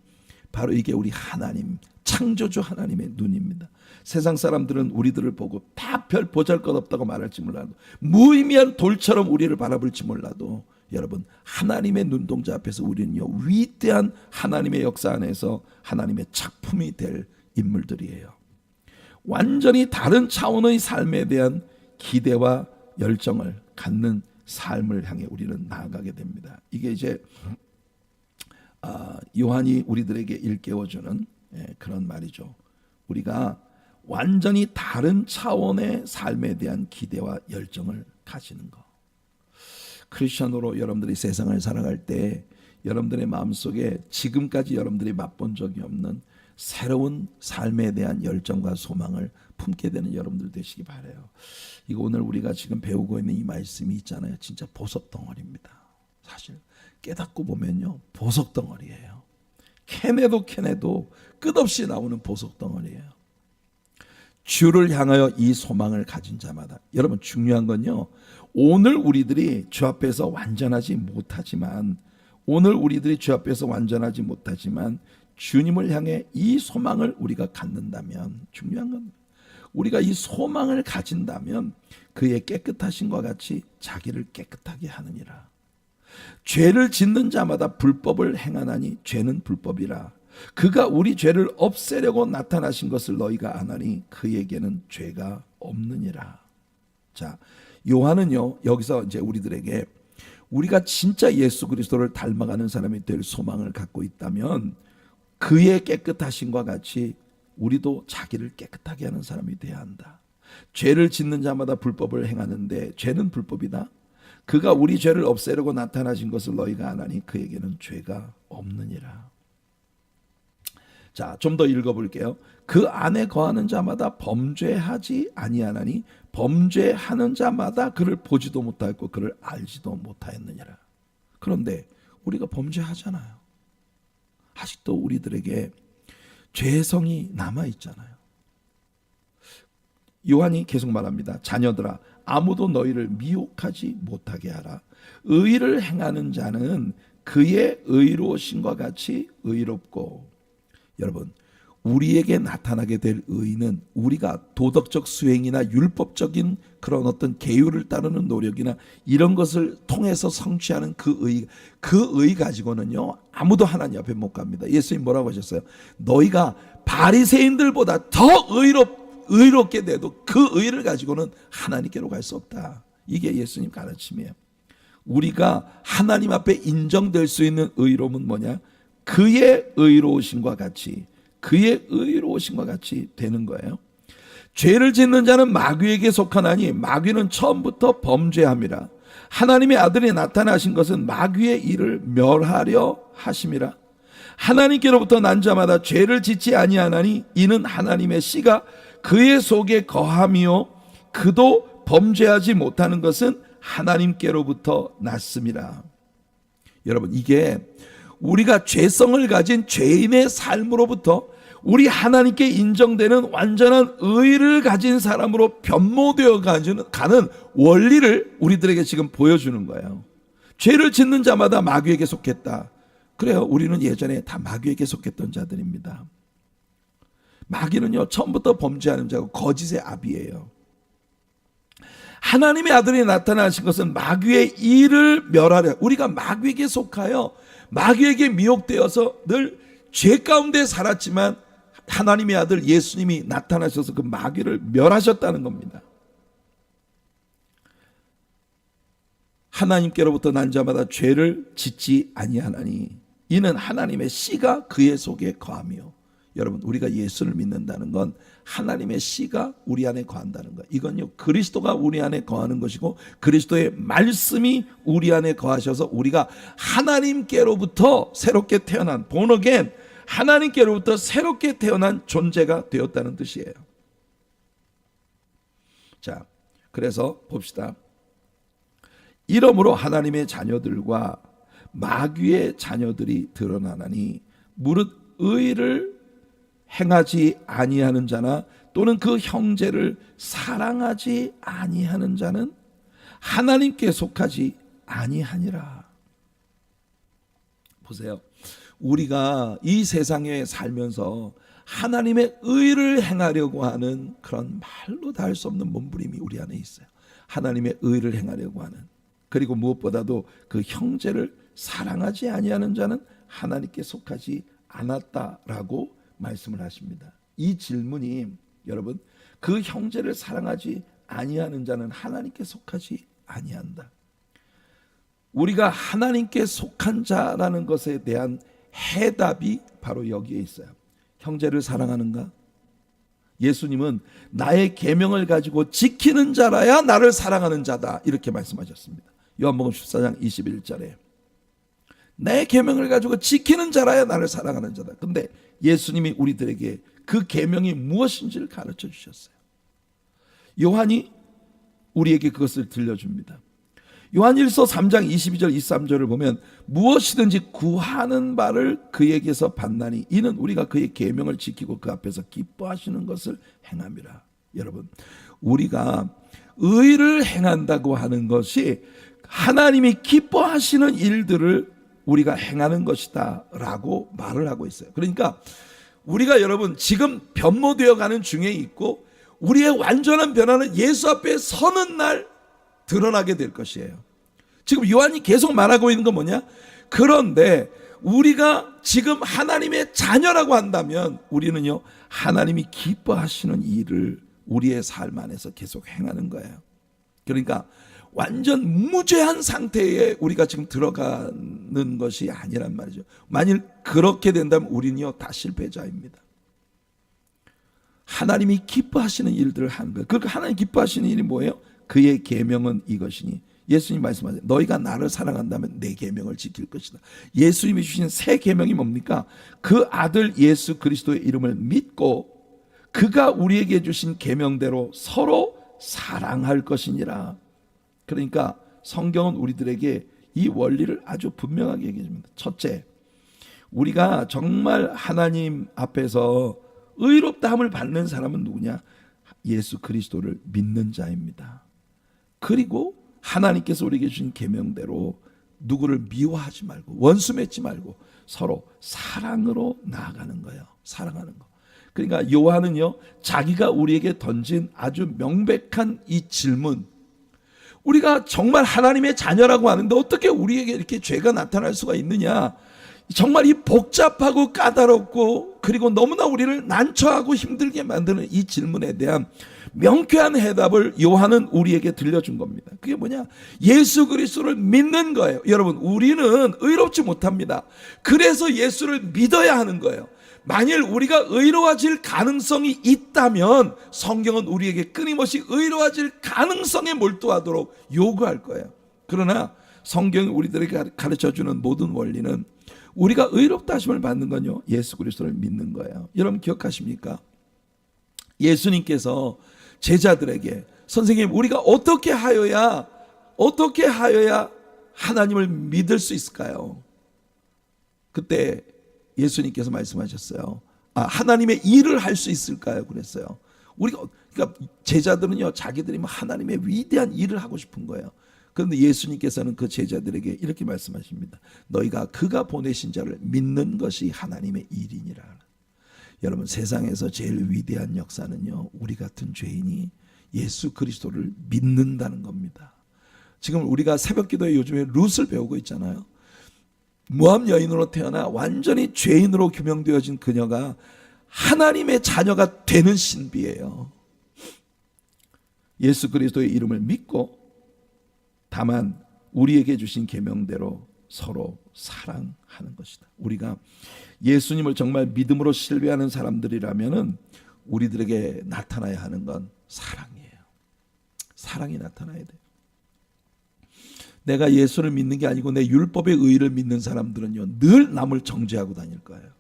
바로 이게 우리 하나님, 창조주 하나님의 눈입니다. 세상 사람들은 우리들을 보고 다 별 보잘것없다고 말할지 몰라도, 무의미한 돌처럼 우리를 바라볼지 몰라도, 여러분 하나님의 눈동자 앞에서 우리는요 위대한 하나님의 역사 안에서 하나님의 작품이 될 인물들이에요. 완전히 다른 차원의 삶에 대한 기대와 열정을 갖는 삶을 향해 우리는 나아가게 됩니다. 이게 이제 요한이 우리들에게 일깨워주는 그런 말이죠. 우리가 완전히 다른 차원의 삶에 대한 기대와 열정을 가지는 것. 크리스천으로 여러분들이 세상을 살아갈 때 여러분들의 마음속에 지금까지 여러분들이 맛본 적이 없는 새로운 삶에 대한 열정과 소망을 품게 되는 여러분들 되시기 바라요. 이거 오늘 우리가 지금 배우고 있는 이 말씀이 있잖아요. 진짜 보석 덩어리입니다. 사실 깨닫고 보면요 보석 덩어리예요. 캐내도 끝없이 나오는 보석 덩어리예요. 주를 향하여 이 소망을 가진 자마다, 여러분 중요한 건요, 오늘 우리들이 주 앞에서 완전하지 못하지만 주님을 향해 이 소망을 우리가 갖는다면, 중요한 건 우리가 이 소망을 가진다면 그의 깨끗하심과 같이 자기를 깨끗하게 하느니라. 죄를 짓는 자마다 불법을 행하나니 죄는 불법이라. 그가 우리 죄를 없애려고 나타나신 것을 너희가 아나니 그에게는 죄가 없느니라. 자, 요한은요 여기서 이제 우리들에게 우리가 진짜 예수 그리스도를 닮아가는 사람이 될 소망을 갖고 있다면 그의 깨끗하심과 같이 우리도 자기를 깨끗하게 하는 사람이 돼야 한다. 죄를 짓는 자마다 불법을 행하는데 죄는 불법이다. 그가 우리 죄를 없애려고 나타나신 것을 너희가 아나니 그에게는 죄가 없느니라. 자, 좀 더 읽어볼게요. 그 안에 거하는 자마다 범죄하지 아니하나니 범죄하는 자마다 그를 보지도 못하였고 그를 알지도 못하였느니라. 그런데 우리가 범죄하잖아요. 아직도 우리들에게 죄성이 남아있잖아요. 요한이 계속 말합니다. 자녀들아, 아무도 너희를 미혹하지 못하게 하라. 의를 행하는 자는 그의 의로우심과 같이 의롭고. 여러분, 우리에게 나타나게 될 의는 우리가 도덕적 수행이나 율법적인 그런 어떤 계율을 따르는 노력이나 이런 것을 통해서 성취하는 그 의 가지고는요 아무도 하나님 앞에 못 갑니다. 예수님 뭐라고 하셨어요? 너희가 바리새인들보다 더 의롭게 돼도 그 의를 가지고는 하나님께로 갈 수 없다. 이게 예수님 가르침이에요. 우리가 하나님 앞에 인정될 수 있는 의로움은 뭐냐? 그의 의로우심과 같이, 그의 의로우심과 같이 되는 거예요. 죄를 짓는 자는 마귀에게 속하나니 마귀는 처음부터 범죄함이라. 하나님의 아들이 나타나신 것은 마귀의 일을 멸하려 하심이라. 하나님께로부터 난 자마다 죄를 짓지 아니하나니 이는 하나님의 씨가 그의 속에 거함이요 그도 범죄하지 못하는 것은 하나님께로부터 났음이라. 여러분, 이게 우리가 죄성을 가진 죄인의 삶으로부터 우리 하나님께 인정되는 완전한 의를 가진 사람으로 변모되어 가는 원리를 우리들에게 지금 보여주는 거예요. 죄를 짓는 자마다 마귀에게 속했다. 그래요, 우리는 예전에 다 마귀에게 속했던 자들입니다. 마귀는요 처음부터 범죄하는 자고 거짓의 아비예요. 하나님의 아들이 나타나신 것은 마귀의 일을 멸하려. 우리가 마귀에게 속하여 마귀에게 미혹되어서 늘 죄 가운데 살았지만 하나님의 아들 예수님이 나타나셔서 그 마귀를 멸하셨다는 겁니다. 하나님께로부터 난 자마다 죄를 짓지 아니하나니 이는 하나님의 씨가 그의 속에 거하며. 여러분, 우리가 예수를 믿는다는 건 하나님의 씨가 우리 안에 거한다는 거예요. 이건요 그리스도가 우리 안에 거하는 것이고 그리스도의 말씀이 우리 안에 거하셔서 우리가 하나님께로부터 새롭게 태어난 born again, 하나님께로부터 새롭게 태어난 존재가 되었다는 뜻이에요. 자, 그래서 봅시다. 이러므로 하나님의 자녀들과 마귀의 자녀들이 드러나나니 무릇 의를 행하지 아니하는 자나 또는 그 형제를 사랑하지 아니하는 자는 하나님께 속하지 아니하니라. 보세요. 우리가 이 세상에 살면서 하나님의 의를 행하려고 하는 그런 말로 다 할 수 없는 몸부림이 우리 안에 있어요. 하나님의 의를 행하려고 하는, 그리고 무엇보다도 그 형제를 사랑하지 아니하는 자는 하나님께 속하지 않았다라고 말씀을 하십니다. 이 질문이 여러분, 그 형제를 사랑하지 아니하는 자는 하나님께 속하지 아니한다. 우리가 하나님께 속한 자라는 것에 대한 해답이 바로 여기에 있어요. 형제를 사랑하는가? 예수님은 나의 계명을 가지고 지키는 자라야 나를 사랑하는 자다, 이렇게 말씀하셨습니다. 요한복음 14장 21절에 내 계명을 가지고 지키는 자라야 나를 사랑하는 자다. 근데 예수님이 우리들에게 그 계명이 무엇인지를 가르쳐 주셨어요. 요한이 우리에게 그것을 들려줍니다. 요한일서 3장 22절 23절을 보면 무엇이든지 구하는 바를 그에게서 받나니 이는 우리가 그의 계명을 지키고 그 앞에서 기뻐하시는 것을 행함이라. 여러분, 우리가 의를 행한다고 하는 것이 하나님이 기뻐하시는 일들을 우리가 행하는 것이다 라고 말을 하고 있어요. 그러니까 우리가 여러분 지금 변모되어 가는 중에 있고 우리의 완전한 변화는 예수 앞에 서는 날 드러나게 될 것이에요. 지금 요한이 계속 말하고 있는 건 뭐냐? 그런데 우리가 지금 하나님의 자녀라고 한다면 우리는요 하나님이 기뻐하시는 일을 우리의 삶 안에서 계속 행하는 거예요. 그러니까 완전 무죄한 상태에 우리가 지금 들어가는 것이 아니란 말이죠. 만일 그렇게 된다면 우리는요 다 실패자입니다. 하나님이 기뻐하시는 일들을 하는 거예요. 그러니까 하나님 기뻐하시는 일이 뭐예요? 그의 계명은 이것이니, 예수님 말씀하세요. 너희가 나를 사랑한다면 내 계명을 지킬 것이다. 예수님이 주신 새 계명이 뭡니까? 그 아들 예수 그리스도의 이름을 믿고 그가 우리에게 주신 계명대로 서로 사랑할 것이니라. 그러니까 성경은 우리들에게 이 원리를 아주 분명하게 얘기해 줍니다. 첫째, 우리가 정말 하나님 앞에서 의롭다함을 받는 사람은 누구냐? 예수 그리스도를 믿는 자입니다. 그리고 하나님께서 우리에게 주신 계명대로 누구를 미워하지 말고 원수 맺지 말고 서로 사랑으로 나아가는 거예요. 사랑하는 거. 그러니까 요한은요, 자기가 우리에게 던진 아주 명백한 이 질문, 우리가 정말 하나님의 자녀라고 하는데 어떻게 우리에게 이렇게 죄가 나타날 수가 있느냐, 정말 이 복잡하고 까다롭고 그리고 너무나 우리를 난처하고 힘들게 만드는 이 질문에 대한 명쾌한 해답을 요한은 우리에게 들려준 겁니다. 그게 뭐냐? 예수 그리스도를 믿는 거예요. 여러분, 우리는 의롭지 못합니다. 그래서 예수를 믿어야 하는 거예요. 만일 우리가 의로워질 가능성이 있다면 성경은 우리에게 끊임없이 의로워질 가능성에 몰두하도록 요구할 거예요. 그러나 성경이 우리들에게 가르쳐주는 모든 원리는 우리가 의롭다 하심을 받는 건요, 예수 그리스도를 믿는 거예요. 여러분 기억하십니까? 예수님께서 제자들에게, 선생님, 우리가 어떻게 하여야 하나님을 믿을 수 있을까요? 그때 예수님께서 말씀하셨어요. 하나님의 일을 할 수 있을까요? 그랬어요. 그러니까 제자들은요, 자기들이 하나님의 위대한 일을 하고 싶은 거예요. 그런데 예수님께서는 그 제자들에게 이렇게 말씀하십니다. 너희가 그가 보내신 자를 믿는 것이 하나님의 일이니라. 여러분, 세상에서 제일 위대한 역사는요, 우리 같은 죄인이 예수 그리스도를 믿는다는 겁니다. 지금 우리가 새벽기도에 요즘에 룻을 배우고 있잖아요. 모압 여인으로 태어나 완전히 죄인으로 규명되어진 그녀가 하나님의 자녀가 되는 신비예요. 예수 그리스도의 이름을 믿고 다만 우리에게 주신 계명대로 서로 사랑하는 것이다. 우리가 예수님을 정말 믿음으로 신뢰하는 사람들이라면은 우리들에게 나타나야 하는 건 사랑이에요. 사랑이 나타나야 돼요. 내가 예수를 믿는 게 아니고 내 율법의 의의를 믿는 사람들은요, 늘 남을 정죄하고 다닐 거예요.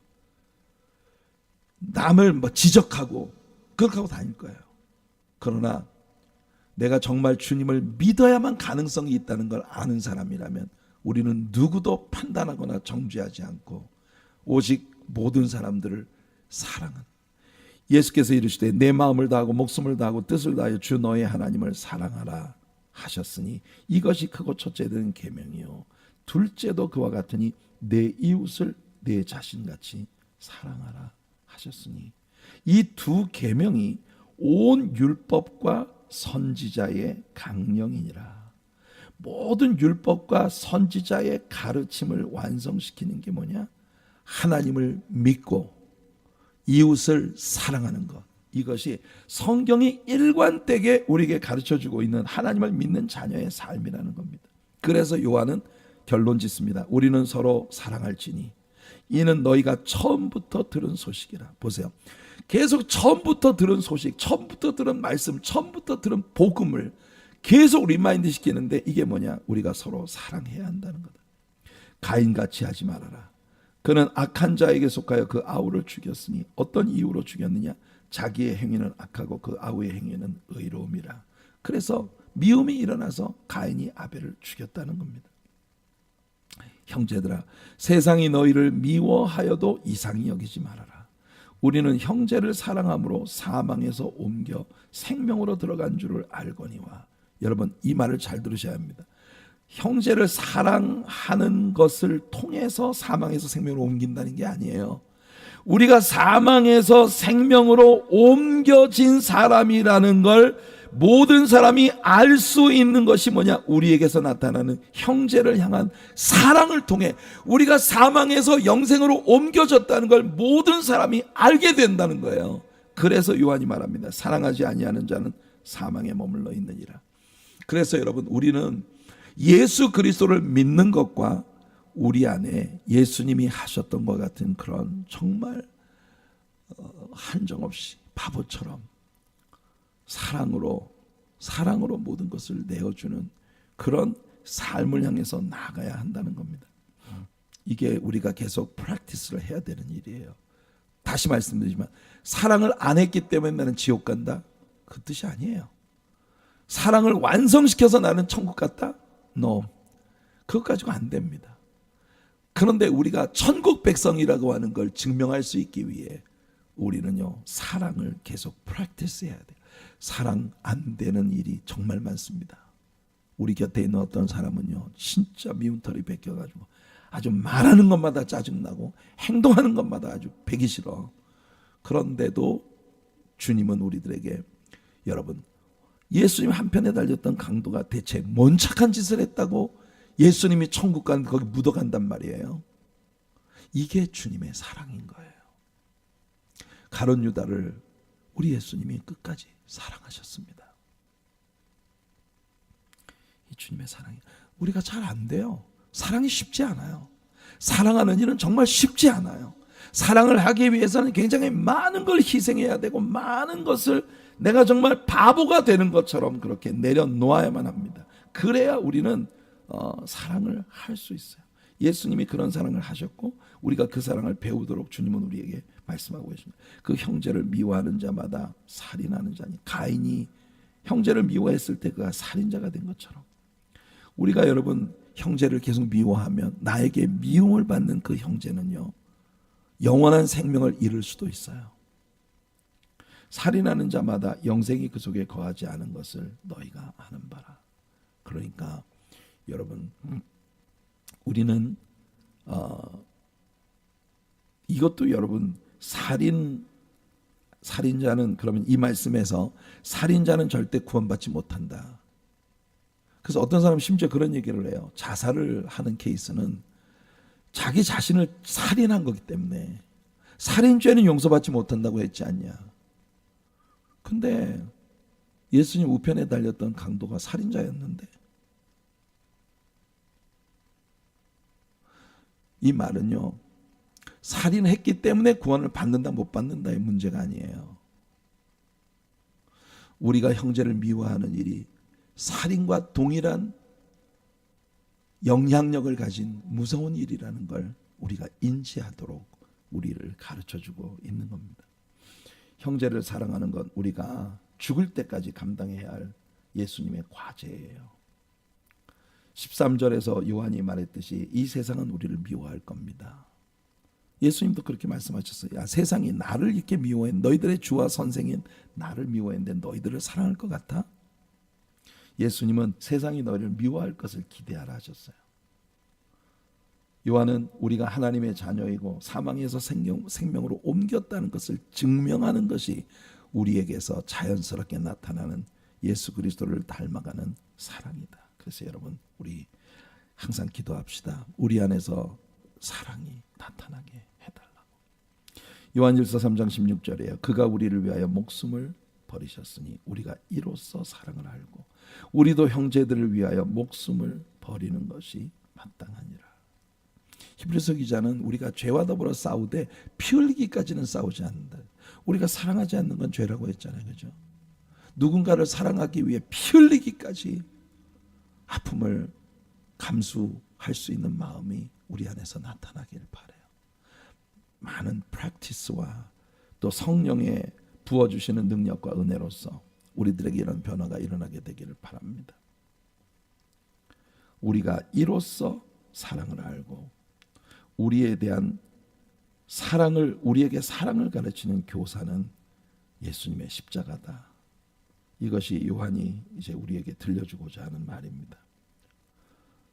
남을 지적하고 그렇게 하고 다닐 거예요. 그러나 내가 정말 주님을 믿어야만 가능성이 있다는 걸 아는 사람이라면 우리는 누구도 판단하거나 정죄하지 않고 오직 모든 사람들을 사랑하는, 예수께서 이르시되 내 마음을 다하고 목숨을 다하고 뜻을 다하여 주 너의 하나님을 사랑하라 하셨으니 이것이 크고 첫째 되는 계명이요 둘째도 그와 같으니 내 이웃을 내 자신같이 사랑하라 하셨으니, 이 두 계명이 온 율법과 선지자의 강령이니라. 모든 율법과 선지자의 가르침을 완성시키는 게 뭐냐? 하나님을 믿고 이웃을 사랑하는 것. 이것이 성경이 일관되게 우리에게 가르쳐주고 있는 하나님을 믿는 자녀의 삶이라는 겁니다. 그래서 요한은 결론 짓습니다. 우리는 서로 사랑할지니 이는 너희가 처음부터 들은 소식이라. 보세요. 계속 처음부터 들은 소식, 처음부터 들은 말씀, 처음부터 들은 복음을 계속 리마인드 시키는데 이게 뭐냐? 우리가 서로 사랑해야 한다는 거다. 가인같이 하지 말아라. 그는 악한 자에게 속하여 그 아우를 죽였으니 어떤 이유로 죽였느냐? 자기의 행위는 악하고 그 아우의 행위는 의로움이라. 그래서 미움이 일어나서 가인이 아벨을 죽였다는 겁니다. 형제들아, 세상이 너희를 미워하여도 이상히 여기지 말아라. 우리는 형제를 사랑함으로 사망에서 옮겨 생명으로 들어간 줄을 알거니와. 여러분, 이 말을 잘 들으셔야 합니다. 형제를 사랑하는 것을 통해서 사망에서 생명으로 옮긴다는 게 아니에요. 우리가 사망에서 생명으로 옮겨진 사람이라는 걸 모든 사람이 알 수 있는 것이 뭐냐? 우리에게서 나타나는 형제를 향한 사랑을 통해 우리가 사망에서 영생으로 옮겨졌다는 걸 모든 사람이 알게 된다는 거예요. 그래서 요한이 말합니다. 사랑하지 아니하는 자는 사망에 머물러 있느니라. 그래서 여러분, 우리는 예수 그리스도를 믿는 것과 우리 안에 예수님이 하셨던 것 같은 그런 정말 한정없이 바보처럼 사랑으로 모든 것을 내어주는 그런 삶을 향해서 나아가야 한다는 겁니다. 이게 우리가 계속 프랙티스를 해야 되는 일이에요. 다시 말씀드리지만 사랑을 안 했기 때문에 나는 지옥 간다? 그 뜻이 아니에요. 사랑을 완성시켜서 나는 천국 갔다? No. 그것 가지고 안 됩니다. 그런데 우리가 천국 백성이라고 하는 걸 증명할 수 있기 위해 우리는요, 사랑을 계속 프랙티스 해야 돼요. 사랑 안 되는 일이 정말 많습니다. 우리 곁에 있는 어떤 사람은요, 진짜 미운 털이 벗겨가지고 아주 말하는 것마다 짜증나고 행동하는 것마다 아주 배기 싫어. 그런데도 주님은 우리들에게, 여러분, 예수님 한편에 달렸던 강도가 대체 뭔 착한 짓을 했다고 예수님이 천국 가는 거기 묻어간단 말이에요. 이게 주님의 사랑인 거예요. 가룟 유다를 우리 예수님이 끝까지 사랑하셨습니다. 이 주님의 사랑이 우리가 잘 안 돼요. 사랑이 쉽지 않아요. 사랑하는 일은 정말 쉽지 않아요. 사랑을 하기 위해서는 굉장히 많은 걸 희생해야 되고 많은 것을 내가 정말 바보가 되는 것처럼 그렇게 내려놓아야만 합니다. 그래야 우리는 사랑을 할 수 있어요. 예수님이 그런 사랑을 하셨고 우리가 그 사랑을 배우도록 주님은 우리에게 말씀하고 계십니다. 그 형제를 미워하는 자마다 살인하는 자니, 가인이 형제를 미워했을 때 그가 살인자가 된 것처럼 우리가 여러분 형제를 계속 미워하면 나에게 미움을 받는 그 형제는요, 영원한 생명을 잃을 수도 있어요. 살인하는 자마다 영생이 그 속에 거하지 않은 것을 너희가 아는 바라. 그러니까 여러분, 우리는 이것도 여러분, 살인자는, 그러면 이 말씀에서 살인자는 절대 구원받지 못한다. 그래서 어떤 사람은 심지어 그런 얘기를 해요. 자살을 하는 케이스는 자기 자신을 살인한 거기 때문에 살인죄는 용서받지 못한다고 했지 않냐. 근데 예수님 우편에 달렸던 강도가 살인자였는데, 이 말은요, 살인했기 때문에 구원을 받는다 못 받는다의 문제가 아니에요. 우리가 형제를 미워하는 일이 살인과 동일한 영향력을 가진 무서운 일이라는 걸 우리가 인지하도록 우리를 가르쳐주고 있는 겁니다. 형제를 사랑하는 건 우리가 죽을 때까지 감당해야 할 예수님의 과제예요. 13절에서 요한이 말했듯이 이 세상은 우리를 미워할 겁니다. 예수님도 그렇게 말씀하셨어요. 야, 세상이 나를 이렇게 미워해, 너희들의 주와 선생인 나를 미워했는데 너희들을 사랑할 것 같아? 예수님은 세상이 너희를 미워할 것을 기대하라 하셨어요. 요한은 우리가 하나님의 자녀이고 사망에서 생명으로 옮겼다는 것을 증명하는 것이 우리에게서 자연스럽게 나타나는 예수 그리스도를 닮아가는 사랑이다. 그래서 여러분, 우리 항상 기도합시다. 우리 안에서 사랑이 나타나게 해달라고. 요한일서 3장 16절이에요. 그가 우리를 위하여 목숨을 버리셨으니 우리가 이로써 사랑을 알고 우리도 형제들을 위하여 목숨을 버리는 것이 마땅하니라. 히브리서 기자는 우리가 죄와 더불어 싸우되 피 흘리기까지는 싸우지 않는다. 우리가 사랑하지 않는 건 죄라고 했잖아요. 그죠? 누군가를 사랑하기 위해 피 흘리기까지 아픔을 감수할 수 있는 마음이 우리 안에서 나타나기를 바라요. 많은 프랙티스와 또 성령의 부어주시는 능력과 은혜로서 우리들에게 이런 변화가 일어나게 되기를 바랍니다. 우리가 이로써 사랑을 알고 우리에 대한 사랑을, 우리에게 사랑을 가르치는 교사는 예수님의 십자가다. 이것이 요한이 이제 우리에게 들려주고자 하는 말입니다.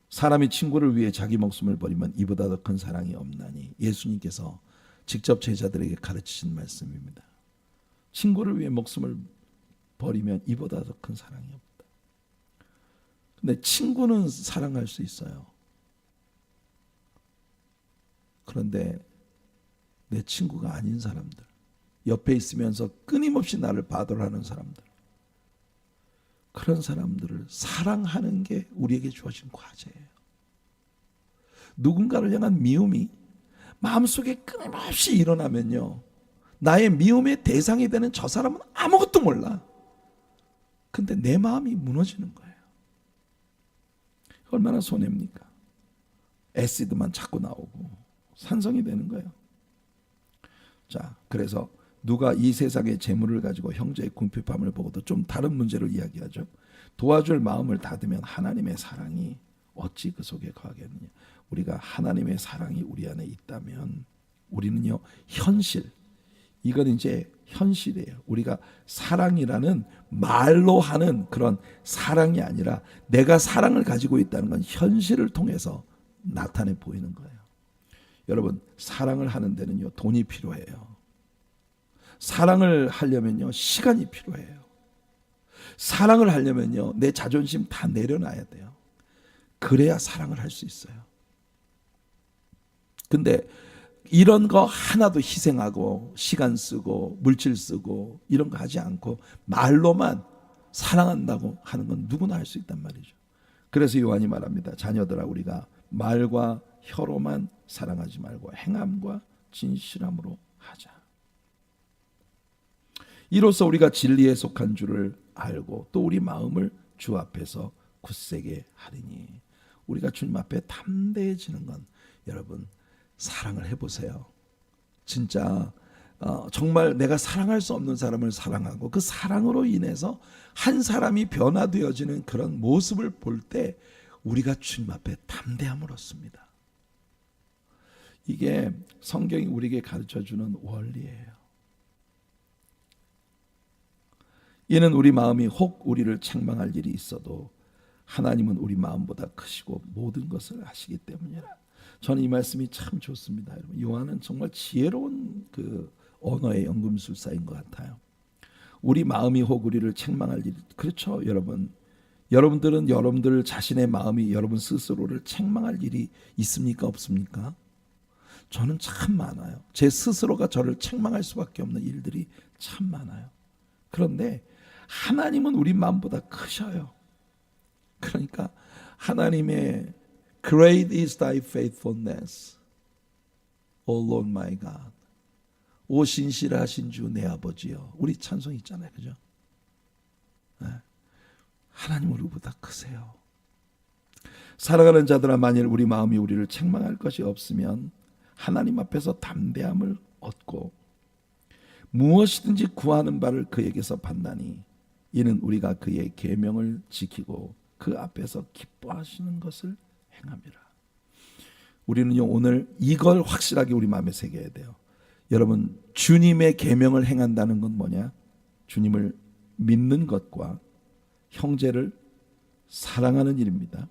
사람이 친구를 위해 자기 목숨을 버리면 이보다 더 큰 사랑이 없나니, 예수님께서 직접 제자들에게 가르치신 말씀입니다. 친구를 위해 목숨을 버리면 이보다 더 큰 사랑이 없다. 근데 친구는 사랑할 수 있어요. 그런데 내 친구가 아닌 사람들, 옆에 있으면서 끊임없이 나를 바돌하는 사람들, 그런 사람들을 사랑하는 게 우리에게 주어진 과제예요. 누군가를 향한 미움이 마음속에 끊임없이 일어나면요, 나의 미움의 대상이 되는 저 사람은 아무것도 몰라. 근데 내 마음이 무너지는 거예요. 얼마나 손해입니까? 애시드만 자꾸 나오고 산성이 되는 거예요. 자, 그래서 누가 이 세상의 재물을 가지고 형제의 궁핍함을 보고도 좀 다른 문제를 이야기하죠. 도와줄 마음을 닫으면 하나님의 사랑이 어찌 그 속에 거하겠느냐. 우리가 하나님의 사랑이 우리 안에 있다면 우리는요, 현실, 이건 이제 현실이에요. 우리가 사랑이라는 말로 하는 그런 사랑이 아니라 내가 사랑을 가지고 있다는 건 현실을 통해서 나타내 보이는 거예요. 여러분, 사랑을 하는 데는요, 돈이 필요해요. 사랑을 하려면요, 시간이 필요해요. 사랑을 하려면요, 내 자존심 다 내려놔야 돼요. 그래야 사랑을 할 수 있어요. 근데 이런 거 하나도 희생하고 시간 쓰고 물질 쓰고 이런 거 하지 않고 말로만 사랑한다고 하는 건 누구나 할 수 있단 말이죠. 그래서 요한이 말합니다. 자녀들아, 우리가 말과 혀로만 사랑하지 말고 행함과 진실함으로 하자. 이로써 우리가 진리에 속한 줄을 알고 또 우리 마음을 주 앞에서 굳세게 하리니. 우리가 주님 앞에 담대해지는 건 여러분, 사랑을 해보세요. 진짜 정말 내가 사랑할 수 없는 사람을 사랑하고 그 사랑으로 인해서 한 사람이 변화되어지는 그런 모습을 볼 때 우리가 주님 앞에 담대함을 얻습니다. 이게 성경이 우리에게 가르쳐주는 원리예요. 이는 우리 마음이 혹 우리를 책망할 일이 있어도 하나님은 우리 마음보다 크시고 모든 것을 아시기 때문이라. 저는 이 말씀이 참 좋습니다. 여러분, 요한은 정말 지혜로운 그 언어의 연금술사인 것 같아요. 우리 마음이 혹 우리를 책망할 일, 그렇죠, 여러분. 여러분들은 여러분들 자신의 마음이 여러분 스스로를 책망할 일이 있습니까, 없습니까? 저는 참 많아요. 제 스스로가 저를 책망할 수밖에 없는 일들이 참 많아요. 그런데 하나님은 우리 마음보다 크셔요. 그러니까 하나님의 Great is thy faithfulness, O Lord my God. 오 신실하신 주 내 아버지여. 우리 찬송 있잖아요, 그죠? 네. 하나님 우리보다 크세요. 사랑하는 자들아, 만일 우리 마음이 우리를 책망할 것이 없으면 하나님 앞에서 담대함을 얻고 무엇이든지 구하는 바를 그에게서 받나니 이는 우리가 그의 계명을 지키고 그 앞에서 기뻐하시는 것을 행함이라. 우리는요, 오늘 이걸 확실하게 우리 마음에 새겨야 돼요. 여러분, 주님의 계명을 행한다는 건 뭐냐? 주님을 믿는 것과 형제를 사랑하는 일입니다.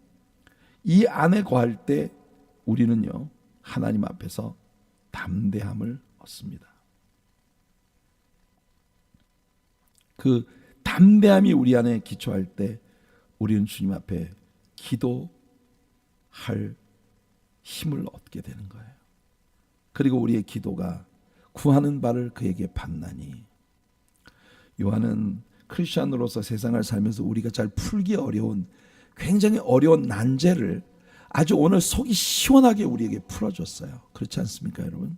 이 안에 거할 때 우리는요, 하나님 앞에서 담대함을 얻습니다. 그 담대함이 우리 안에 기초할 때 우리는 주님 앞에 기도할 힘을 얻게 되는 거예요. 그리고 우리의 기도가 구하는 바를 그에게 받나니. 요한은 크리스천으로서 세상을 살면서 우리가 잘 풀기 어려운 굉장히 어려운 난제를 아주 오늘 속이 시원하게 우리에게 풀어줬어요. 그렇지 않습니까, 여러분?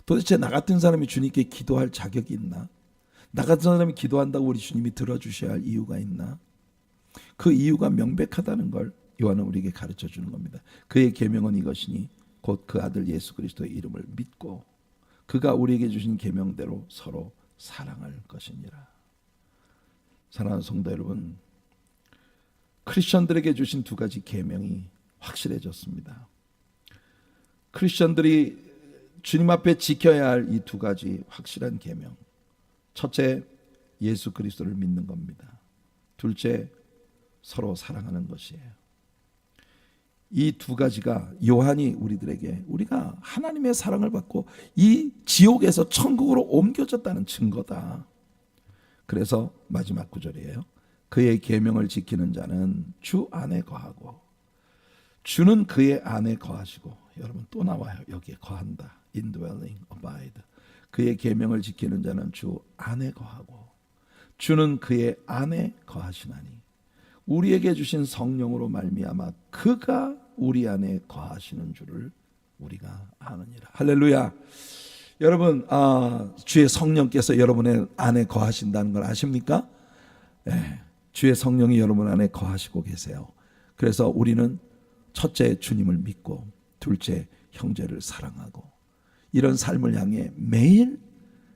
도대체 나 같은 사람이 주님께 기도할 자격이 있나? 나 같은 사람이 기도한다고 우리 주님이 들어주셔야 할 이유가 있나? 그 이유가 명백하다는 걸 요한은 우리에게 가르쳐 주는 겁니다. 그의 계명은 이것이니 곧 그 아들 예수 그리스도의 이름을 믿고 그가 우리에게 주신 계명대로 서로 사랑할 것이니라. 사랑하는 성도 여러분, 크리스천들에게 주신 두 가지 계명이 확실해졌습니다. 크리스천들이 주님 앞에 지켜야 할 이 두 가지 확실한 계명. 첫째, 예수 그리스도를 믿는 겁니다. 둘째, 서로 사랑하는 것이에요. 이 두 가지가 요한이 우리들에게 우리가 하나님의 사랑을 받고 이 지옥에서 천국으로 옮겨졌다는 증거다. 그래서 마지막 구절이에요. 그의 계명을 지키는 자는 주 안에 거하고 주는 그의 안에 거하시고. 여러분, 또 나와요. 여기에 거한다. indwelling, abide. 그의 계명을 지키는 자는 주 안에 거하고 주는 그의 안에 거하시나니 우리에게 주신 성령으로 말미암아 그가 우리 안에 거하시는 줄을 우리가 아느니라. 할렐루야. 여러분, 주의 성령께서 여러분의 안에 거하신다는 걸 아십니까? 네, 주의 성령이 여러분 안에 거하시고 계세요. 그래서 우리는 첫째, 주님을 믿고 둘째, 형제를 사랑하고 이런 삶을 향해 매일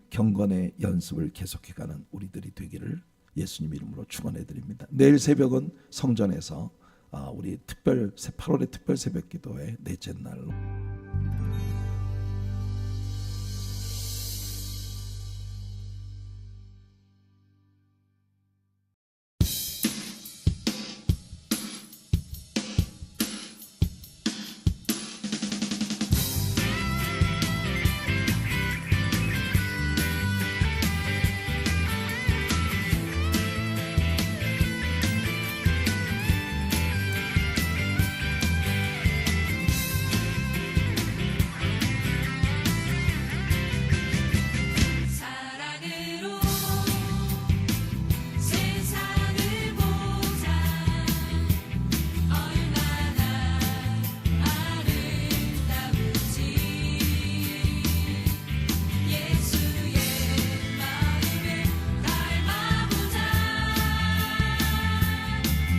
경건의 연습을 계속해가는 우리들이 되기를 예수님 이름으로 축원해 드립니다. 내일 새벽은 성전에서 우리 8월의 특별 새벽 기도의 넷째 날로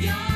영